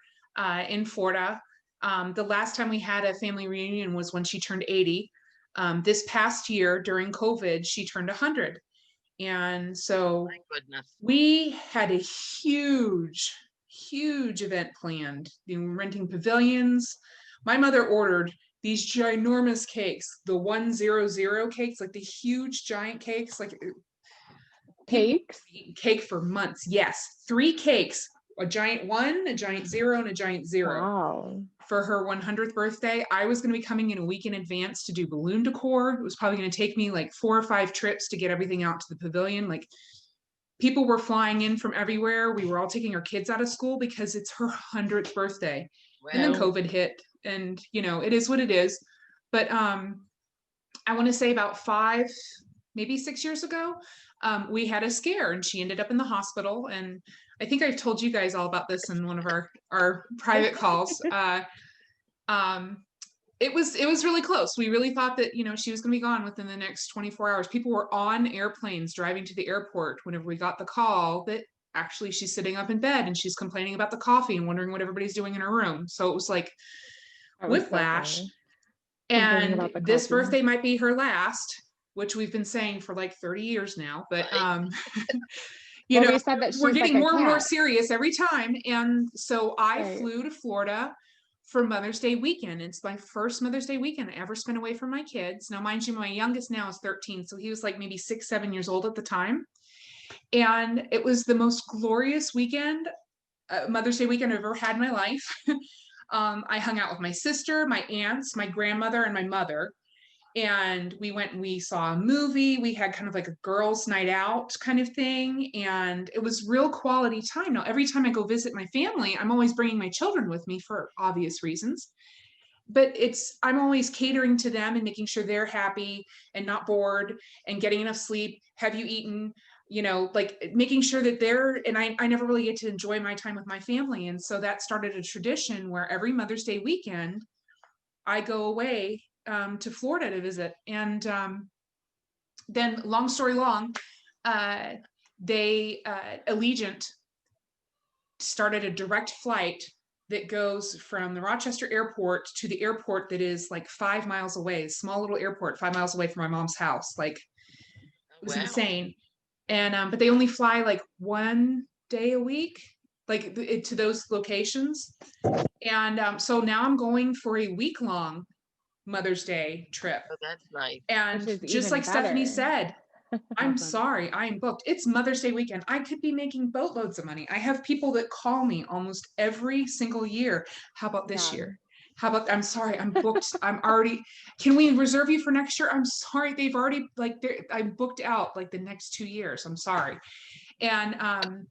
in Florida. The last time we had a family reunion was when she turned 80. This past year during COVID, she turned 100. And so we had a huge event planned. We're renting pavilions. My mother ordered these ginormous cakes, the 100 cakes, like the huge giant cakes, like cake for months. Yes, 3 cakes, a giant 1, a giant 0, and a giant 0. Wow. For her 100th birthday. I was going to be coming in a week in advance to do balloon decor. It was probably going to take me like 4 or 5 trips to get everything out to the pavilion. Like, people were flying in from everywhere. We were all taking our kids out of school because it's her 100th birthday. Wow. And then COVID hit, and it is what it is. But I want to say about 5, maybe 6 years ago, we had a scare, and she ended up in the hospital. And I think I've told you guys all about this in one of our private calls. It was really close. We really thought that, she was going to be gone within the next 24 hours. People were on airplanes driving to the airport whenever we got the call that actually she's sitting up in bed and she's complaining about the coffee and wondering what everybody's doing in her room. So it was like whiplash. And this birthday might be her last, which we've been saying for like 30 years now. But we're getting more and more serious every time. And so I flew to Florida for Mother's Day weekend. It's my first Mother's Day weekend I ever spent away from my kids. Now, mind you, my youngest now is 13. So he was like maybe 6, 7 years old at the time. And it was the most glorious weekend, Mother's Day weekend I've ever had in my life. I hung out with my sister, my aunts, my grandmother, and my mother. And we went and we saw a movie. We had kind of like a girls' night out kind of thing. And it was real quality time. Now, every time I go visit my family, I'm always bringing my children with me for obvious reasons. But I'm always catering to them and making sure they're happy and not bored and getting enough sleep. Have you eaten? Like making sure that and I never really get to enjoy my time with my family. And so that started a tradition where every Mother's Day weekend, I go away to Florida to visit. And then, long story long, Allegiant started a direct flight that goes from the Rochester airport to the airport that is like 5 miles away, a small little airport 5 miles away from my mom's house. Like, it was insane. And but they only fly like 1 day a week, like to those locations. And so now I'm going for a week-long Mother's Day trip. Oh, that's nice. And just like better. Stephanie said, I'm sorry, I am booked. It's Mother's Day weekend. I could be making boatloads of money. I have people that call me almost every single year. How about this year? How about, I'm sorry, I'm booked. Can we reserve you for next year? I'm sorry. They've already I'm booked out like the next 2 years. I'm sorry. And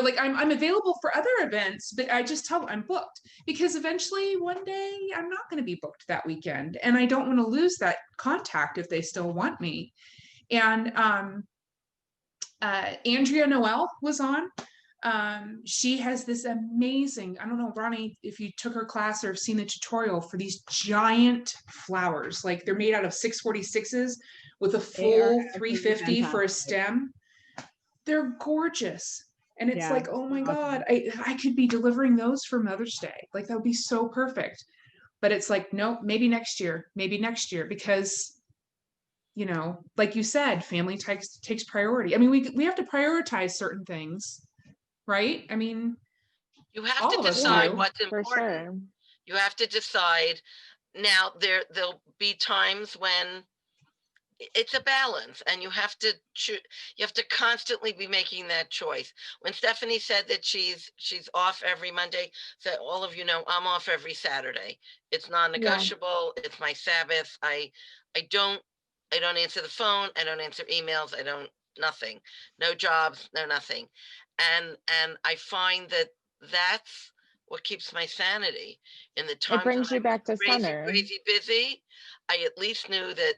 like I'm available for other events, but I just tell them I'm booked, because eventually one day I'm not going to be booked that weekend, and I don't want to lose that contact if they still want me. And Andrea Noel was on. She has this amazing, I don't know, Ronnie, if you took her class or have seen the tutorial for these giant flowers, like they're made out of 646s with a full 350 for a stem. They're gorgeous. And it's like, oh my God, I could be delivering those for Mother's Day. Like that would be so perfect. But it's like, nope, maybe next year, because like you said, family takes priority. I mean, we have to prioritize certain things, right? I mean, you have to decide what's important. Sure. You have to decide. Now there'll be times when it's a balance, and you have to choose. You have to constantly be making that choice. When Stephanie said that she's off every Monday, so all of you know I'm off every Saturday. It's non-negotiable. Yeah. It's my Sabbath. I don't answer the phone. I don't answer emails. I don't, nothing, no jobs, no nothing. And I find that that's what keeps my sanity in the times. It brings you back to center. Crazy busy. I at least knew that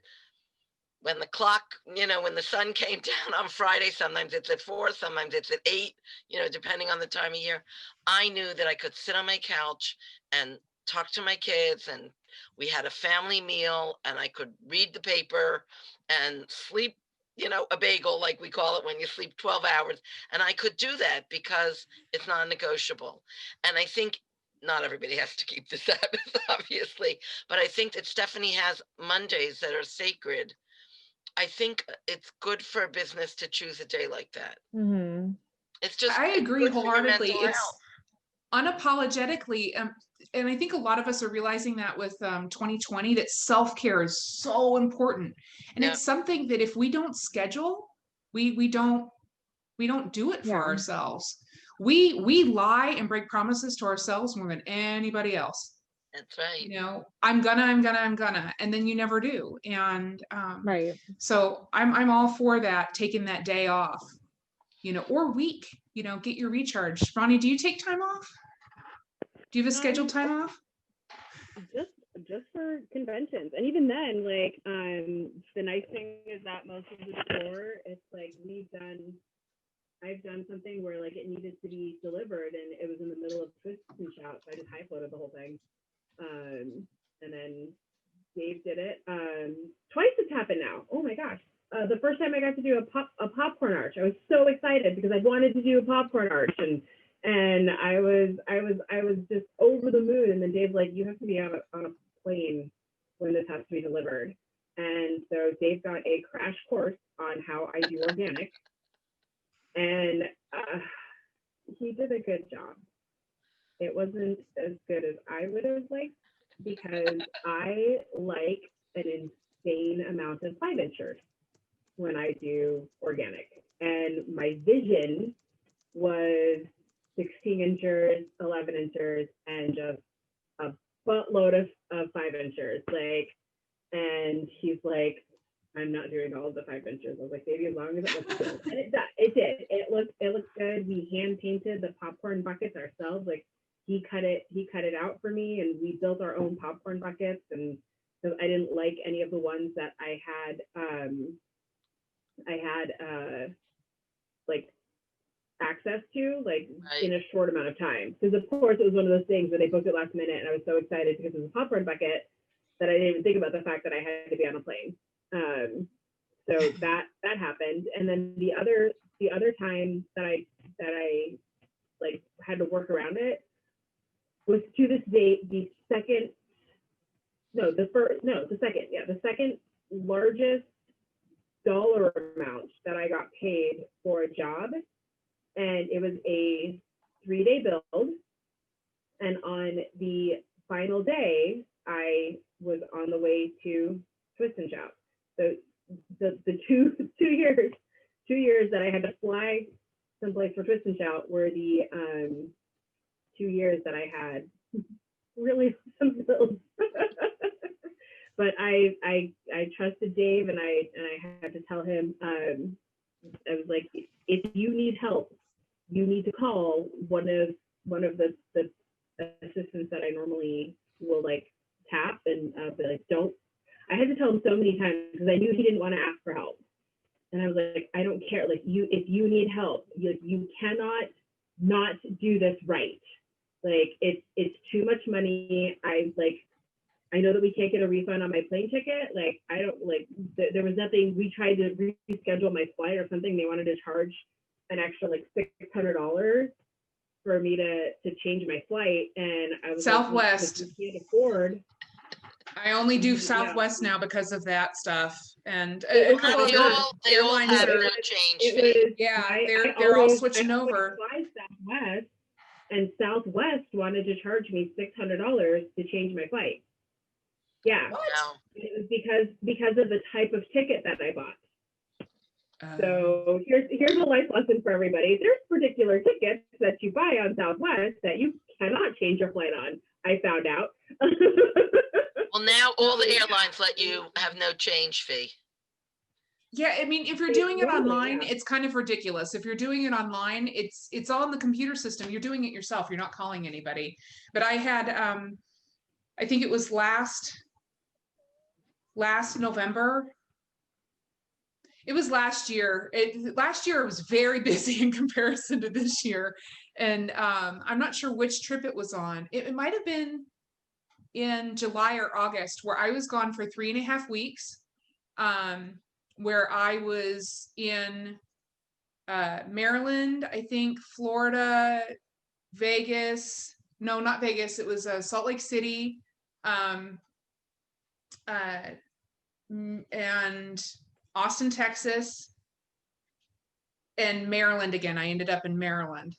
when the clock, when the sun came down on Friday, sometimes it's at 4, sometimes it's at 8, depending on the time of year, I knew that I could sit on my couch and talk to my kids, and we had a family meal, and I could read the paper and sleep, a bagel, like we call it, when you sleep 12 hours. And I could do that because it's non-negotiable. And I think not everybody has to keep the Sabbath, obviously, but I think that Stephanie has Mondays that are sacred. I think it's good for a business to choose a day like that. Mm-hmm. It's just, I agree wholeheartedly. It's unapologetically, and I think a lot of us are realizing that with 2020, that self-care is so important. And it's something that if we don't schedule, we don't do it for ourselves. We lie and break promises to ourselves more than anybody else. That's right. I'm gonna, and then you never do. And right. So I'm all for that, taking that day off, or week, get your recharge. Ronnie, do you take time off? Do you have a scheduled time off? Just for conventions, and even then, like the nice thing is that most of the store, it's like I've done something where like it needed to be delivered, and it was in the middle of twist and shout, so I just high floated the whole thing. And then Dave did it. Twice it's happened now. Oh my gosh. The first time I got to do a popcorn arch, I was so excited because I wanted to do a popcorn arch, and I was just over the moon. And then Dave's like, you have to be on a plane when this has to be delivered. And so Dave got a crash course on how I do organic, and he did a good job. It wasn't as good as I would have liked, because I like an insane amount of 5-inchers when I do organic. And my vision was 16 inchers, 11 inchers, and just a buttload of 5-inchers. And he's like, I'm not doing all of the 5-inchers. I was like, baby, as long as it looks good. And it did. It looked good. We hand painted the popcorn buckets ourselves. Like, he cut it out for me, and we built our own popcorn buckets. And so I didn't like any of the ones that I had like access to, like, right, in a short amount of time. Because of course it was one of those things where they booked it last minute, and I was so excited because it was a popcorn bucket that I didn't even think about the fact that I had to be on a plane. So that happened. And then the other time that I like had to work around it was, to this date, the second largest dollar amount that I got paid for a job. And it was a 3-day build. And on the final day, I was on the way to Twist and Shout. So the two years that I had to fly someplace for Twist and Shout were the 2 years that I had really some bills. But I trusted Dave, and I had to tell him, I was like, if you need help, you need to call one of the assistants that I normally will like tap and be like, don't. I had to tell him so many times because I knew he didn't want to ask for help. And I was like, I don't care. Like if you need help, you cannot not do this right. Like it's too much money. I know that we can't get a refund on my plane ticket. Like I don't like there was nothing. We tried to reschedule my flight or something. They wanted to charge an extra like $600 for me to change my flight, and I was Southwest. Like, we can't afford. I only do Southwest now because of that stuff, and they all have no change fee. They're all switching over. Southwest, and Southwest wanted to charge me $600 to change my flight. Yeah, it was because of the type of ticket that I bought. So here's a life lesson for everybody. There's particular tickets that you buy on Southwest that you cannot change your flight on. I found out. Well, now all the airlines let you have no change fee. Yeah, I mean, if you're doing it online, it's kind of ridiculous. If you're doing it online, it's all in the computer system. You're doing it yourself. You're not calling anybody. But I had, I think it was last November. It was last year. Last year I was very busy in comparison to this year. And I'm not sure which trip it was on. It might have been in July or August, where I was gone for 3.5 weeks, where I was in Maryland, I think, Florida, Vegas. No, not Vegas. It was Salt Lake City, and Austin, Texas, and Maryland again. I ended up in Maryland.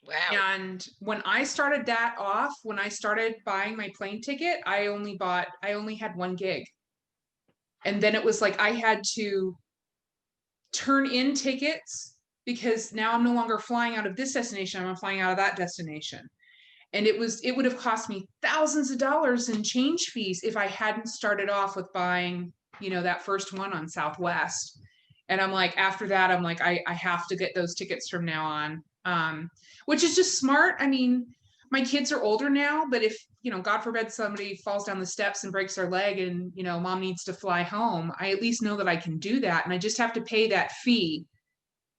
Wow. And when I started that off, when I started buying my plane ticket, I only had 1 gig. And then it was like I had to turn in tickets because now I'm no longer flying out of this destination. I'm flying out of that destination. And it would have cost me thousands of dollars in change fees if I hadn't started off with buying, that first one on Southwest. And I'm like, after that, I'm like, I have to get those tickets from now on, which is just smart. I mean, my kids are older now, but if, God forbid somebody falls down the steps and breaks their leg and, mom needs to fly home, I at least know that I can do that. And I just have to pay that fee,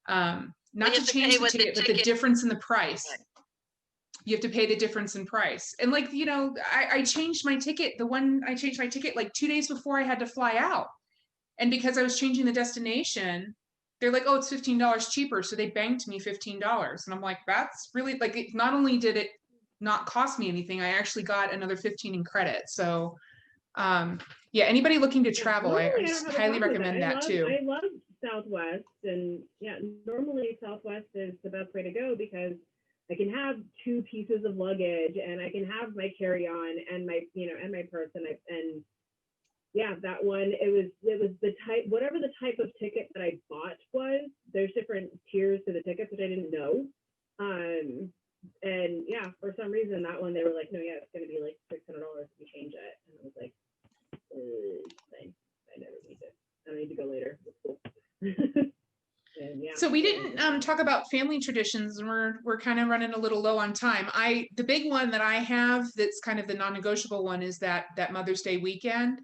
not to change the ticket, but the difference in the price. Right. You have to pay the difference in price. And like, I changed my ticket. I changed my ticket like 2 days before I had to fly out. And because I was changing the destination, they're like, oh, it's $15 cheaper. So they banked me $15. And I'm like, that's really like, not only did it not cost me anything, I actually got another 15 in credit. So yeah, anybody looking to travel, I just highly recommend that too. I love Southwest, and yeah, normally Southwest is the best way to go because I can have 2 pieces of luggage and I can have my carry-on and my, and my purse, and yeah, that one, it was the type, whatever the type of ticket that I bought was, there's different tiers to the tickets, which I didn't know. And yeah, for some reason that one, they were like, no, yeah, it's going to be like $600 if you change it. And I was like, thanks. I never need it. I don't need to go later. It's cool. Yeah. So we didn't talk about family traditions, and we're kind of running a little low on time. The big one that I have that's kind of the non-negotiable one is that Mother's Day weekend.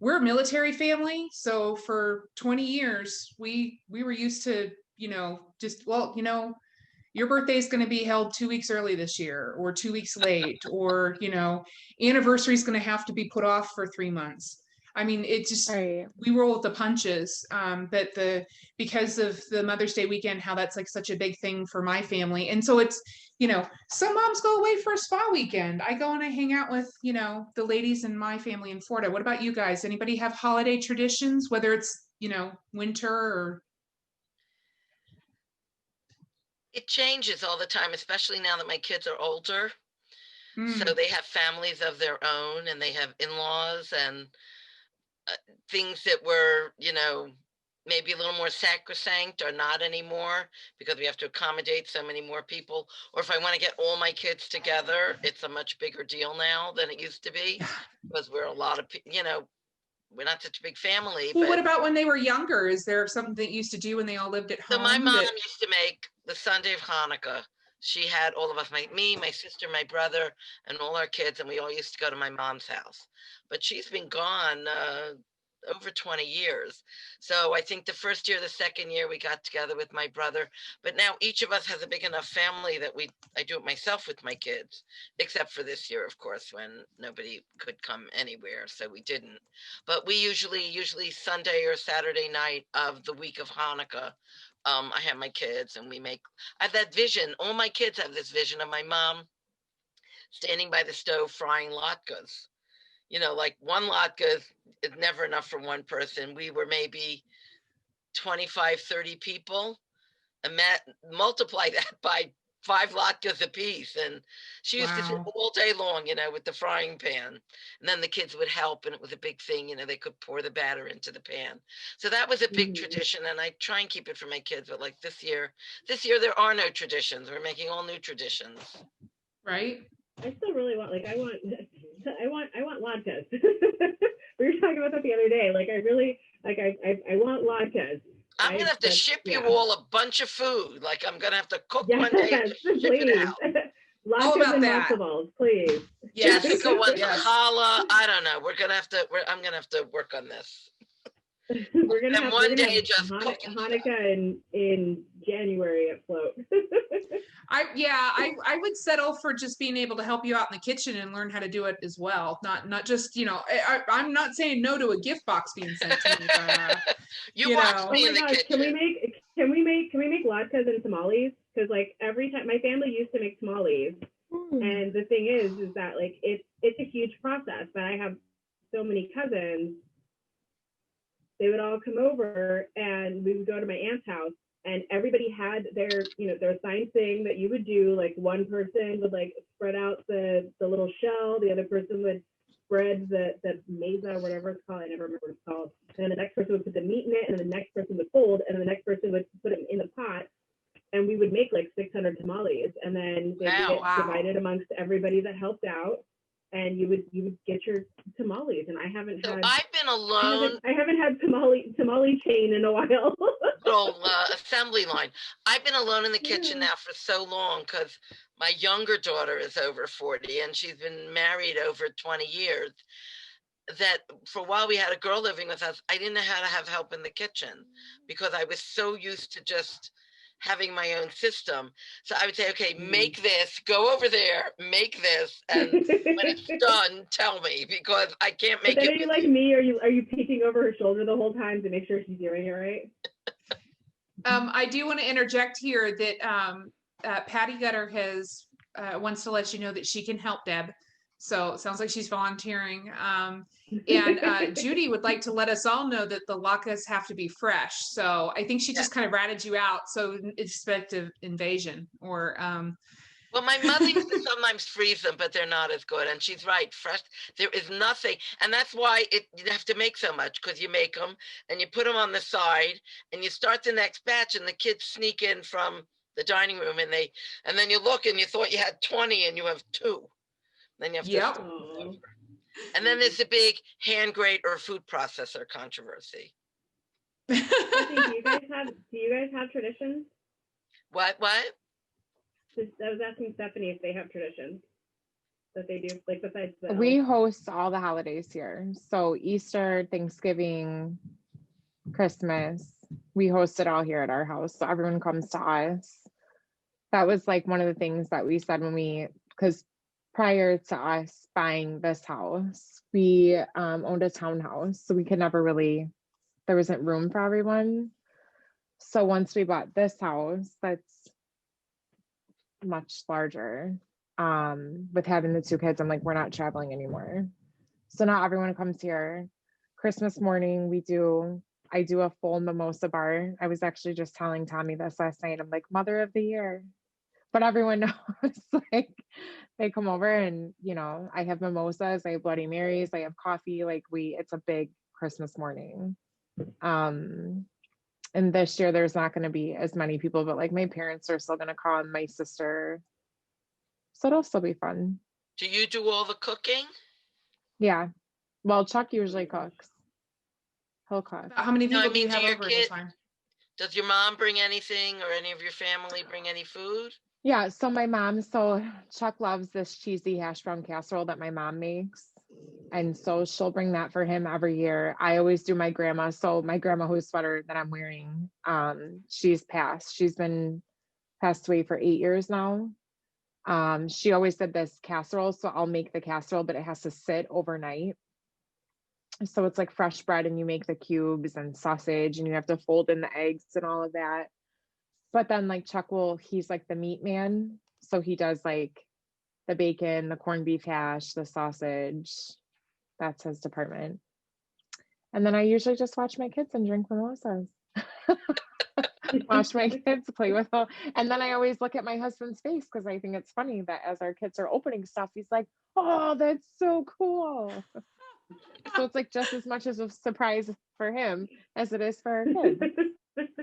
We're a military family, so for 20 years we were used to, your birthday is going to be held 2 weeks early this year, or 2 weeks late, or anniversary is going to have to be put off for 3 months. I mean, it just, we roll with the punches. But because of the Mother's Day weekend, how that's like such a big thing for my family. And so it's, some moms go away for a spa weekend. I go and I hang out with, the ladies in my family in Florida. What about you guys? Anybody have holiday traditions, whether it's, winter or? It changes all the time, especially now that my kids are older. So they have families of their own, and they have in-laws and things that were, maybe a little more sacrosanct are not anymore because we have to accommodate so many more people. Or if I want to get all my kids together, it's a much bigger deal now than it used to be because we're a lot of, we're not such a big family. Well, but what about when they were younger? Is there something that you used to do when they all lived at home? So my mom used to make the Sunday of Hanukkah. She had all of us, me, my sister, my brother, and all our kids, and we all used to go to my mom's house. But she's been gone over 20 years. So I think the first year, the second year, we got together with my brother. But now each of us has a big enough family that I do it myself with my kids, except for this year, of course, when nobody could come anywhere, so we didn't. But we usually Sunday or Saturday night of the week of Hanukkah, I have my kids and I have that vision. All my kids have this vision of my mom standing by the stove frying latkes. Like one latke is never enough for one person. We were maybe 25, 30 people, and multiply that by 5 latkes a piece. And she used to sit all day long, with the frying pan. And then the kids would help, and it was a big thing, they could pour the batter into the pan. So that was a big tradition, and I try and keep it for my kids. But like this year there are no traditions. We're making all new traditions. Right. I still really want, I want latkes. We were talking about that the other day. I want latkes. I'm gonna have to ship you all a bunch of food. I'm gonna have to cook one day and ship it out. Latkes and matzo balls, please. Yes. Jessica wants challah. I don't know. I'm gonna have to work on this. We're gonna have one day just Hanukkah in January at Float. I would settle for just being able to help you out in the kitchen and learn how to do it as well. Not just, I'm not saying no to a gift box being sent to me, but you watch me in the kitchen. Can we make latkes and tamales? Because every time my family used to make tamales, and the thing is that it's a huge process. But I have so many cousins. They would all come over, and we would go to my aunt's house, and everybody had their assigned thing that you would do. One person would spread out the little shell, the other person would spread the mesa, whatever it's called. I never remember what it's called. And then the next person would put the meat in it, and then the next person would fold, and then the next person would put it in the pot, and we would make 600 tamales, and then they would get divided amongst everybody that helped out. And you would get your tamales, and I've been alone. I haven't had tamale chain in a while. Little assembly line. I've been alone in the kitchen now for so long because my younger daughter is over 40 and she's been married over 20 years. That for a while we had a girl living with us. I didn't know how to have help in the kitchen because I was so used to just having my own system. So I would say, okay, make this, go over there, make this, and when it's done, tell me, because I can't make it. Are you like me? Are you peeking over her shoulder the whole time to make sure she's doing it right? I do want to interject here that Patty Gutter has wants to let you know that she can help Deb. So it sounds like she's volunteering. And Judy would like to let us all know that the latkes have to be fresh. So I think she just kind of ratted you out. So expect an invasion or. Well, my mother used to sometimes freeze them, but they're not as good. And she's right, fresh. There is nothing. And that's why you have to make so much, because you make them and you put them on the side and you start the next batch and the kids sneak in from the dining room and then you look and you thought you had 20 and you have 2. Then you have to start over. And then there's the big hand grate or food processor controversy. Do you guys have traditions? What? I was asking Stephanie if they have traditions that they do, besides the. We host all the holidays here. So Easter, Thanksgiving, Christmas, we host it all here at our house. So everyone comes to us. That was one of the things that we said because prior to us buying this house, we owned a townhouse, so we could never really, there wasn't room for everyone. So once we bought this house, that's much larger, with having the 2 kids, I'm we're not traveling anymore. So now everyone comes here. Christmas morning, I do a full mimosa bar. I was actually just telling Tommy this last night. I'm Mother of the Year. But everyone knows, they come over and, I have mimosas, I have Bloody Marys, I have coffee. It's a big Christmas morning. And this year there's not going to be as many people, but my parents are still going to come, my sister. So it'll still be fun. Do you do all the cooking? Yeah. Well, Chuck usually cooks. Hillcliff. How many No, I people do you mean, do have your over at a kid, time? does your mom bring anything or any of your family bring any food? Yeah, so Chuck loves this cheesy hash brown casserole that my mom makes. And so she'll bring that for him every year. I always do my grandma. So my grandma, whose sweater that I'm wearing, she's passed. She's been passed away for 8 years now. She always did this casserole. So I'll make the casserole, but it has to sit overnight. So it's like fresh bread and you make the cubes and sausage and you have to fold in the eggs and all of that. But then like he's like the meat man. So he does like the bacon, the corned beef hash, the sausage. That's his department. And then I usually just watch my kids and drink mimosas. Watch my kids play with them. And then I always look at my husband's face because I think it's funny that as our kids are opening stuff, he's like, oh, that's so cool. So it's like just as much as a surprise for him as it is for our kids.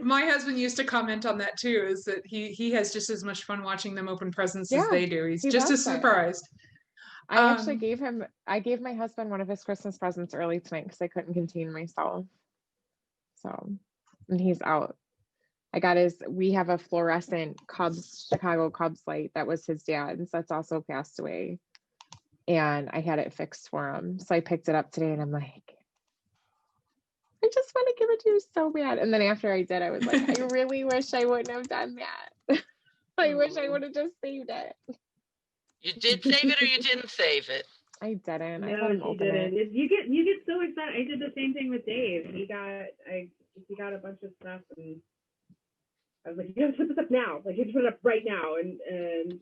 My husband used to comment on that too, is that he has just as much fun watching them open presents as they do. He's just as surprised. I actually gave my husband one of his Christmas presents early tonight because I couldn't contain myself. So, and he's out. We have a fluorescent Chicago Cubs light that was his dad's. That's also passed away. And I had it fixed for him. So I picked it up today and I'm like, I just want to give it to you so bad. And then after I did, I was like, I really wish I wouldn't have done that. I wish I would have just saved it. You did save it or you didn't save it? I didn't. No, I let him open didn't. it. You get so excited. I did the same thing with Dave. He got a bunch of stuff and I was like, you have to put this up now. Like, you have to put it up right now. And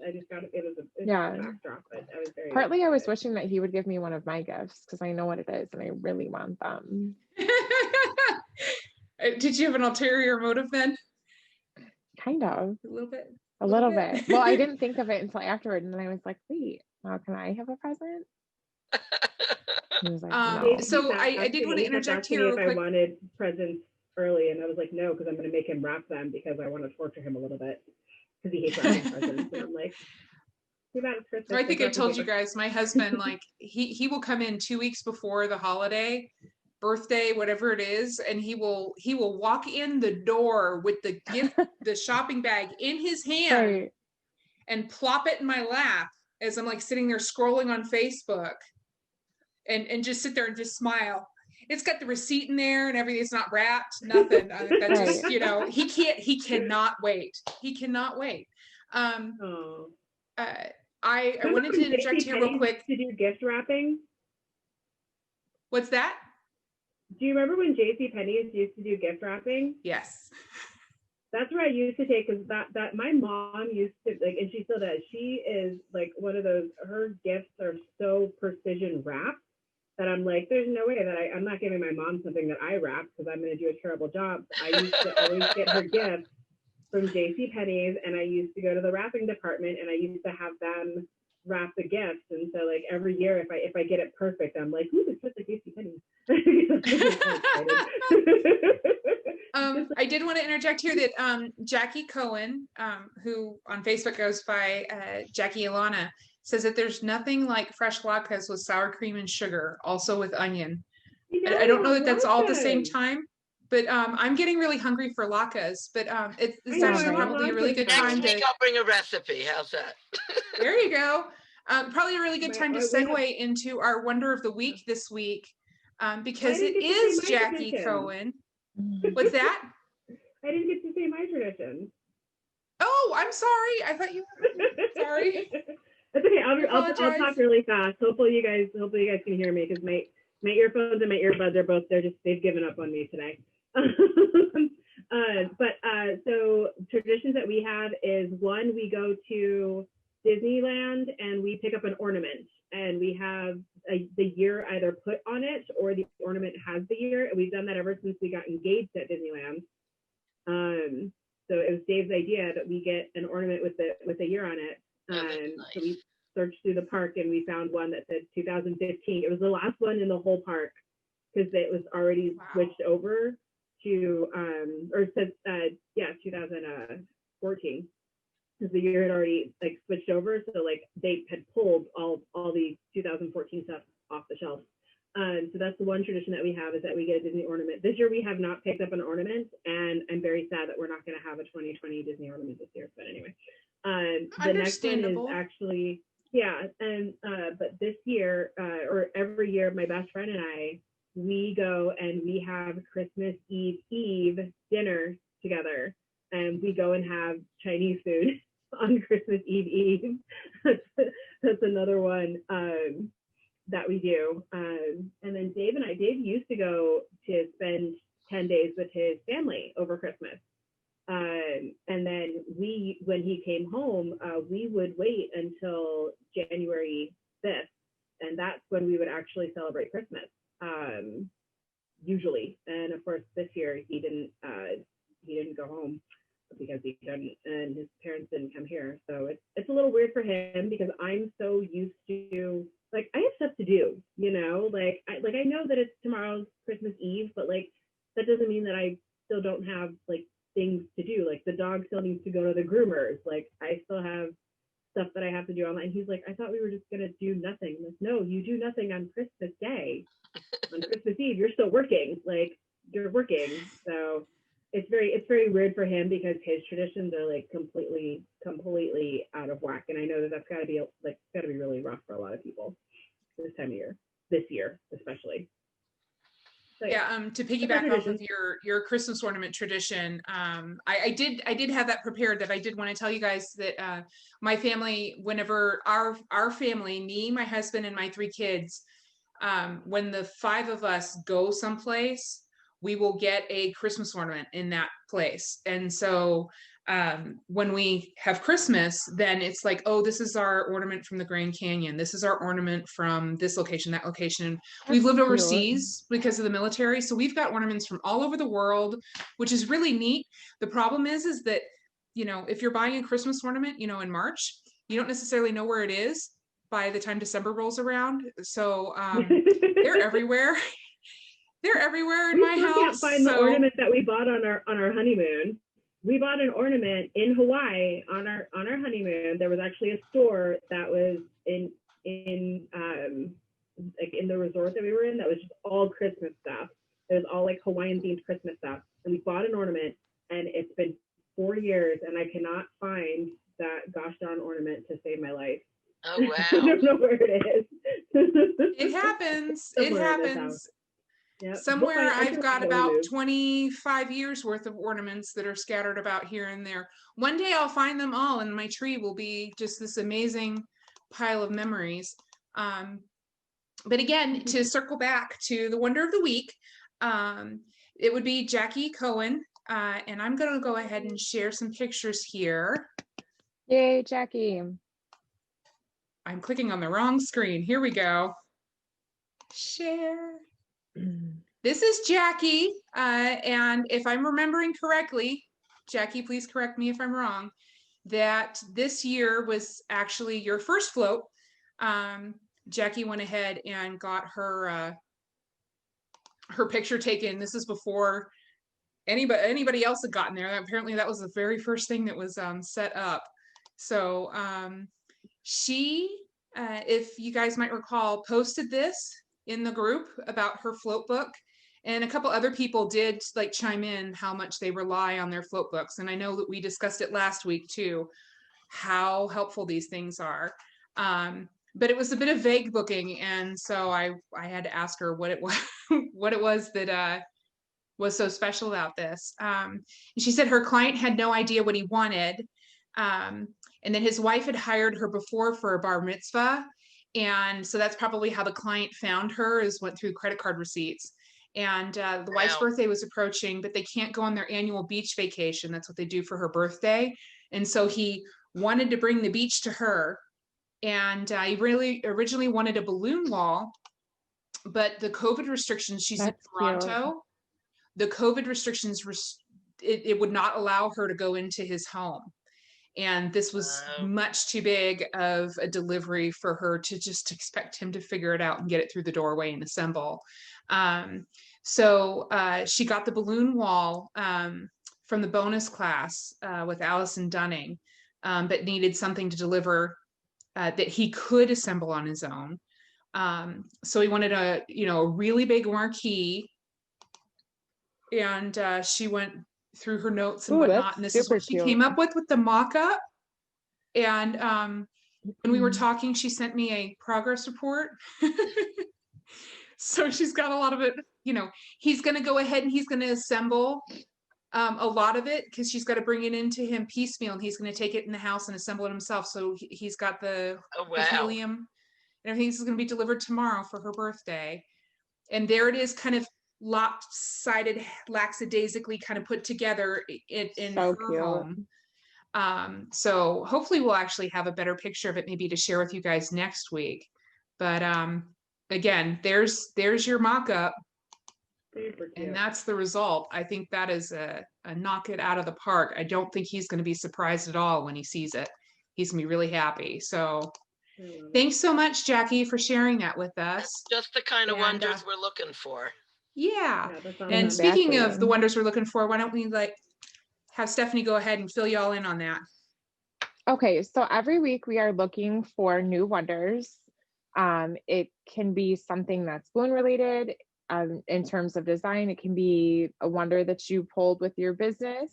I just got it. It was a backdrop, but I was very Partly I was wishing that he would give me one of my gifts because I know what it is and I really want them. Did you have an ulterior motive then? Kind of. A little bit. A little bit. Well, I didn't think of it until afterward, and then I was like, wait, can I have a present? He was like, no. So I did want to interject here real quick. I wanted presents early, and I was like, no, because I'm going to make him wrap them because I want to torture him a little bit because he hates wrapping presents. And I'm like, I think I told you guys, my husband, like he will come in 2 weeks before the holiday, birthday, whatever it is, and he will walk in the door with the gift, the shopping bag in his hand, and plop it in my lap as I'm like sitting there scrolling on Facebook, and just sit there and just smile. It's got the receipt in there and everything. It's not wrapped, nothing. That just, he cannot wait. He cannot wait. I wanted to interject here real quick. To do gift wrapping. What's that? Do you remember when JCPenney's used to do gift wrapping? Yes. That's where I used to take, because that my mom used to, like, and she still does. She is like one of those, her gifts are so precision wrapped that I'm like, there's no way that I'm not giving my mom something that I wrap because I'm going to do a terrible job. I used to always get her gifts from JCPenney's, and I used to go to the wrapping department and I used to have them wrap the gifts. And so like every year, if I get it perfect, I'm like, ooh, it's just like JCPenney's. I did want to interject here that Jackie Cohen, who on Facebook goes by Jackie Ilana, says that there's nothing like fresh latkes with sour cream and sugar, also with onion. I don't know that that's all at the same time, but I'm getting really hungry for latkes. But it's actually probably a really good time to. I'll bring a recipe. How's that? There you go. Probably a really good time to segue into our Wonder of the Week this week, because it is Jackie Cohen. What's that? I didn't get to say my tradition. Oh, I'm sorry. I thought you were sorry. That's okay. I'll talk really fast. Hopefully you guys can hear me because my earphones and my earbuds are both, they've given up on me today. So traditions that we have is, one, we go to Disneyland and we pick up an ornament, and we have the year either put on it or the ornament has the year. And we've done that ever since we got engaged at Disneyland. So it was Dave's idea that we get an ornament with the year on it. Nice. So we searched through the park and we found one that said 2015. It was the last one in the whole park because it was already switched over to 2014, because the year had already like switched over. So like they had pulled all the 2014 stuff off the shelf. So that's the one tradition that we have, is that we get a Disney ornament. This year we have not picked up an ornament, and I'm very sad that we're not going to have a 2020 Disney ornament this year. But anyway, the next one is actually, and but this year, or every year, my best friend and I, we go and we have Christmas Eve dinner together, and we go and have Chinese food on Christmas Eve. That's another one that we do. And then Dave used to go to spend 10 days with his family over Christmas. And then when he came home, we would wait until January 5th, and that's when we would actually celebrate Christmas, usually. And of course, this year he didn't go home because he couldn't, and his parents didn't come here. So it's a little weird for him, because I'm so used to, like, I have stuff to do, you know, like I know that it's tomorrow's Christmas Eve, but like that doesn't mean that I still don't have like things to do. Like the dog still needs to go to the groomers. Like I still have stuff that I have to do online. He's like, I thought we were just gonna do nothing. I'm like, no, you do nothing on Christmas Day. On Christmas Eve, you're still working. Like you're working. So it's very weird for him, because his traditions are like completely out of whack. And I know that that's got to be really rough for a lot of people this time of year, this year especially. So, to piggyback off of your Christmas ornament tradition, I did have that prepared, that I did want to tell you guys that my family, whenever our family, me, my husband, and my 3 kids, when the 5 of us go someplace, we will get a Christmas ornament in that place. And so when we have Christmas, then it's like, oh, this is our ornament from the Grand Canyon. This is our ornament from this location, that location. We've lived overseas because of the military. So we've got ornaments from all over the world, which is really neat. The problem is that, you know, if you're buying a Christmas ornament, you know, in March, you don't necessarily know where it is by the time December rolls around. So they're everywhere. They're everywhere in my house. We can't find the ornament that we bought on our honeymoon. We bought an ornament in Hawaii on our honeymoon. There was actually a store that was in like in the resort that we were in, that was just all Christmas stuff. It was all like Hawaiian themed Christmas stuff. And we bought an ornament, and it's been 4 years, and I cannot find that gosh darn ornament to save my life. Oh wow! I don't know where it is. It happens. It happens. Yep. Somewhere I've got about 25 years worth of ornaments that are scattered about here and there. One day I'll find them all, and my tree will be just this amazing pile of memories. But again, to circle back to the wonder of the week, it would be Jackie Cohen. And I'm going to go ahead and share some pictures here. Yay, Jackie. I'm clicking on the wrong screen. Here we go. Share. This is Jackie, and if I'm remembering correctly, Jackie, please correct me if I'm wrong, that this year was actually your first float. Jackie went ahead and got her picture taken. This is before anybody else had gotten there. Apparently that was the very first thing that was set up. So she, if you guys might recall, posted this in the group about her float book, and a couple other people did like chime in how much they rely on their float books. And I know that we discussed it last week too, how helpful these things are. But it was a bit of vague booking, and so I had to ask her what it was what it was that was so special about this. And she said her client had no idea what he wanted, and then his wife had hired her before for a bar mitzvah. And so that's probably how the client found her, is went through credit card receipts. And the wife's birthday was approaching, but they can't go on their annual beach vacation. That's what they do for her birthday. And so he wanted to bring the beach to her. And he really originally wanted a balloon wall, but the COVID restrictions, she's in Toronto, the COVID restrictions, it would not allow her to go into his home. And this was much too big of a delivery for her to just expect him to figure it out and get it through the doorway and assemble. So she got the balloon wall from the bonus class with Allison Dunning, but needed something to deliver that he could assemble on his own. So we wanted a really big marquee, and she went through her notes and whatnot, and this is what she came up with the mock-up. And when we were talking, she sent me a progress report. So she's got a lot of it, he's going to go ahead and he's going to assemble a lot of it, because she's got to bring it into him piecemeal, and he's going to take it in the house and assemble it himself. So he's got the helium and everything's going to be delivered tomorrow for her birthday. And there it is, kind of lopsided, lackadaisically kind of put together in her home. So hopefully we'll actually have a better picture of it, maybe to share with you guys next week. But again, there's your mock-up, and that's the result. I think that is a knock it out of the park. I don't think he's going to be surprised at all when he sees it. He's going to be really happy. So thanks so much, Jackie, for sharing that with us. That's just the kind of wonders we're looking for. Yeah. And speaking of the wonders we're looking for, why don't we have Stephanie go ahead and fill you all in on that? Okay, so every week we are looking for new wonders. It can be something that's balloon related in terms of design. It can be a wonder that you pulled with your business,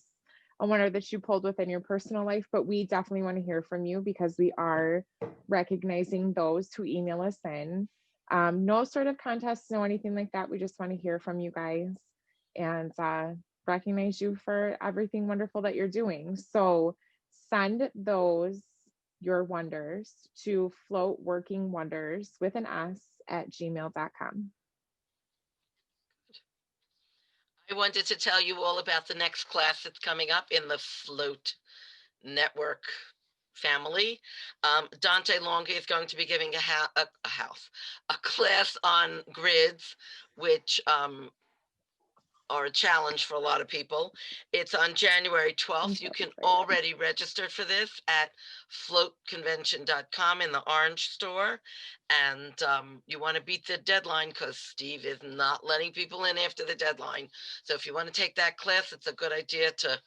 a wonder that you pulled within your personal life, but we definitely want to hear from you, because we are recognizing those who email us in. No sort of contests, no anything like that. We just want to hear from you guys and recognize you for everything wonderful that you're doing. So send your wonders to floatworkingwonders with an S at gmail.com. I wanted to tell you all about the next class that's coming up in the Float Network family. Dante Longa is going to be giving a class on grids, which are a challenge for a lot of people. It's on January 12th. You can already register for this at floatconvention.com in the Orange store. And you want to beat the deadline, because Steve is not letting people in after the deadline. So if you want to take that class, it's a good idea to,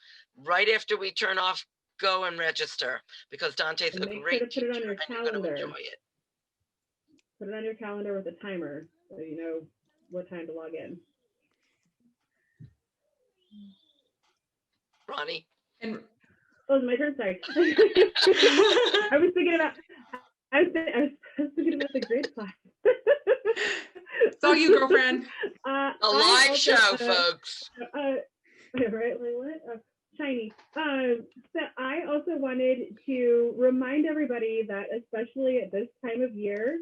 right after we turn off, go and register, because Dante's a great teacher and you're going to enjoy it. Put it on your calendar with a timer, so you know what time to log in. Ronnie. And it's my turn. Sorry. I was thinking about the grade class. It's all you, girlfriend. A live show, folks. Right? Like what? Shiny. So I also wanted to remind everybody that, especially at this time of year,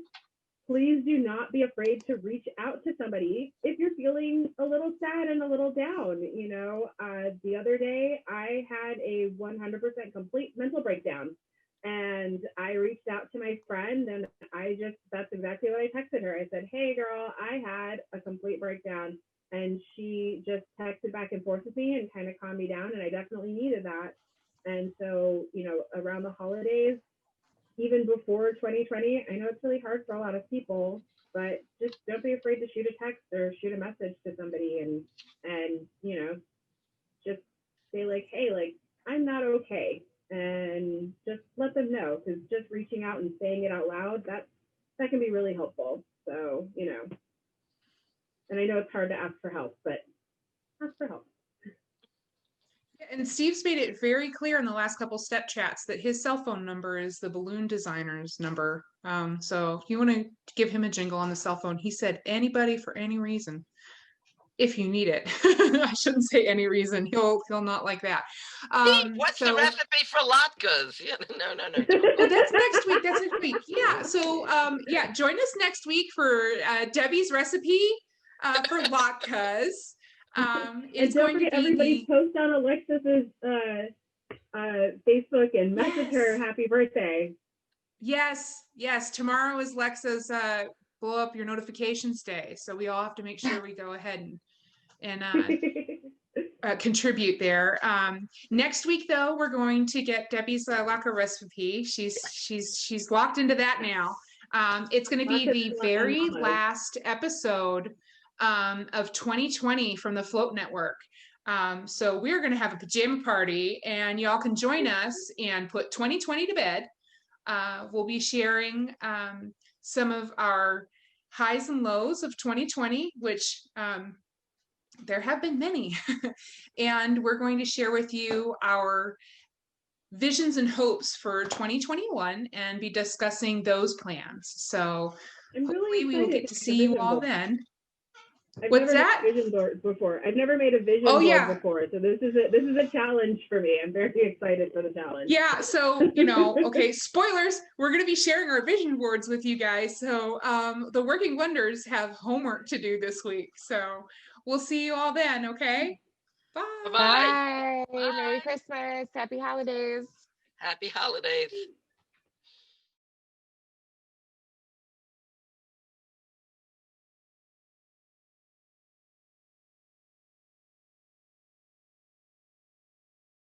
please do not be afraid to reach out to somebody if you're feeling a little sad and a little down. The other day I had a 100% complete mental breakdown, and I reached out to my friend, and that's exactly what I texted her. I said, hey girl, I had a complete breakdown. And she just texted back and forth with me and kind of calmed me down. And I definitely needed that. And so, around the holidays, even before 2020, I know it's really hard for a lot of people, but just don't be afraid to shoot a text or shoot a message to somebody and just say like, hey, like, I'm not okay. And just let them know, because just reaching out and saying it out loud, that can be really helpful. So, and I know it's hard to ask for help, but ask for help. And Steve's made it very clear in the last couple step chats that his cell phone number is the balloon designer's number. So if you want to give him a jingle on the cell phone, he said anybody for any reason, if you need it. I shouldn't say any reason. He'll not like that. What's the recipe for latkes? Yeah, no. Oh, that's next week. That's next week. Yeah. So join us next week for Debbie's recipe for latkes. It's going to be everybody post on Alexis's Facebook and message her happy birthday. Yes. Tomorrow is Lexa's blow up your notifications day, so we all have to make sure we go ahead and contribute there. Next week, though, we're going to get Debbie's latke recipe. She's locked into that now. It's going to be the very last episode of 2020 from the Float Network. So we're going to have a pajama party, and y'all can join us and put 2020 to bed. We'll be sharing some of our highs and lows of 2020, which there have been many. And we're going to share with you our visions and hopes for 2021 and be discussing those plans. So hopefully we will get to see you all then. What's that? Vision board before. I've never made a vision board before, so this is a challenge for me. I'm very excited for the challenge. Yeah, so okay, spoilers. We're going to be sharing our vision boards with you guys. So the Working Wonders have homework to do this week. So we'll see you all then. Okay. Bye. Bye. Merry Christmas. Happy holidays. Happy holidays.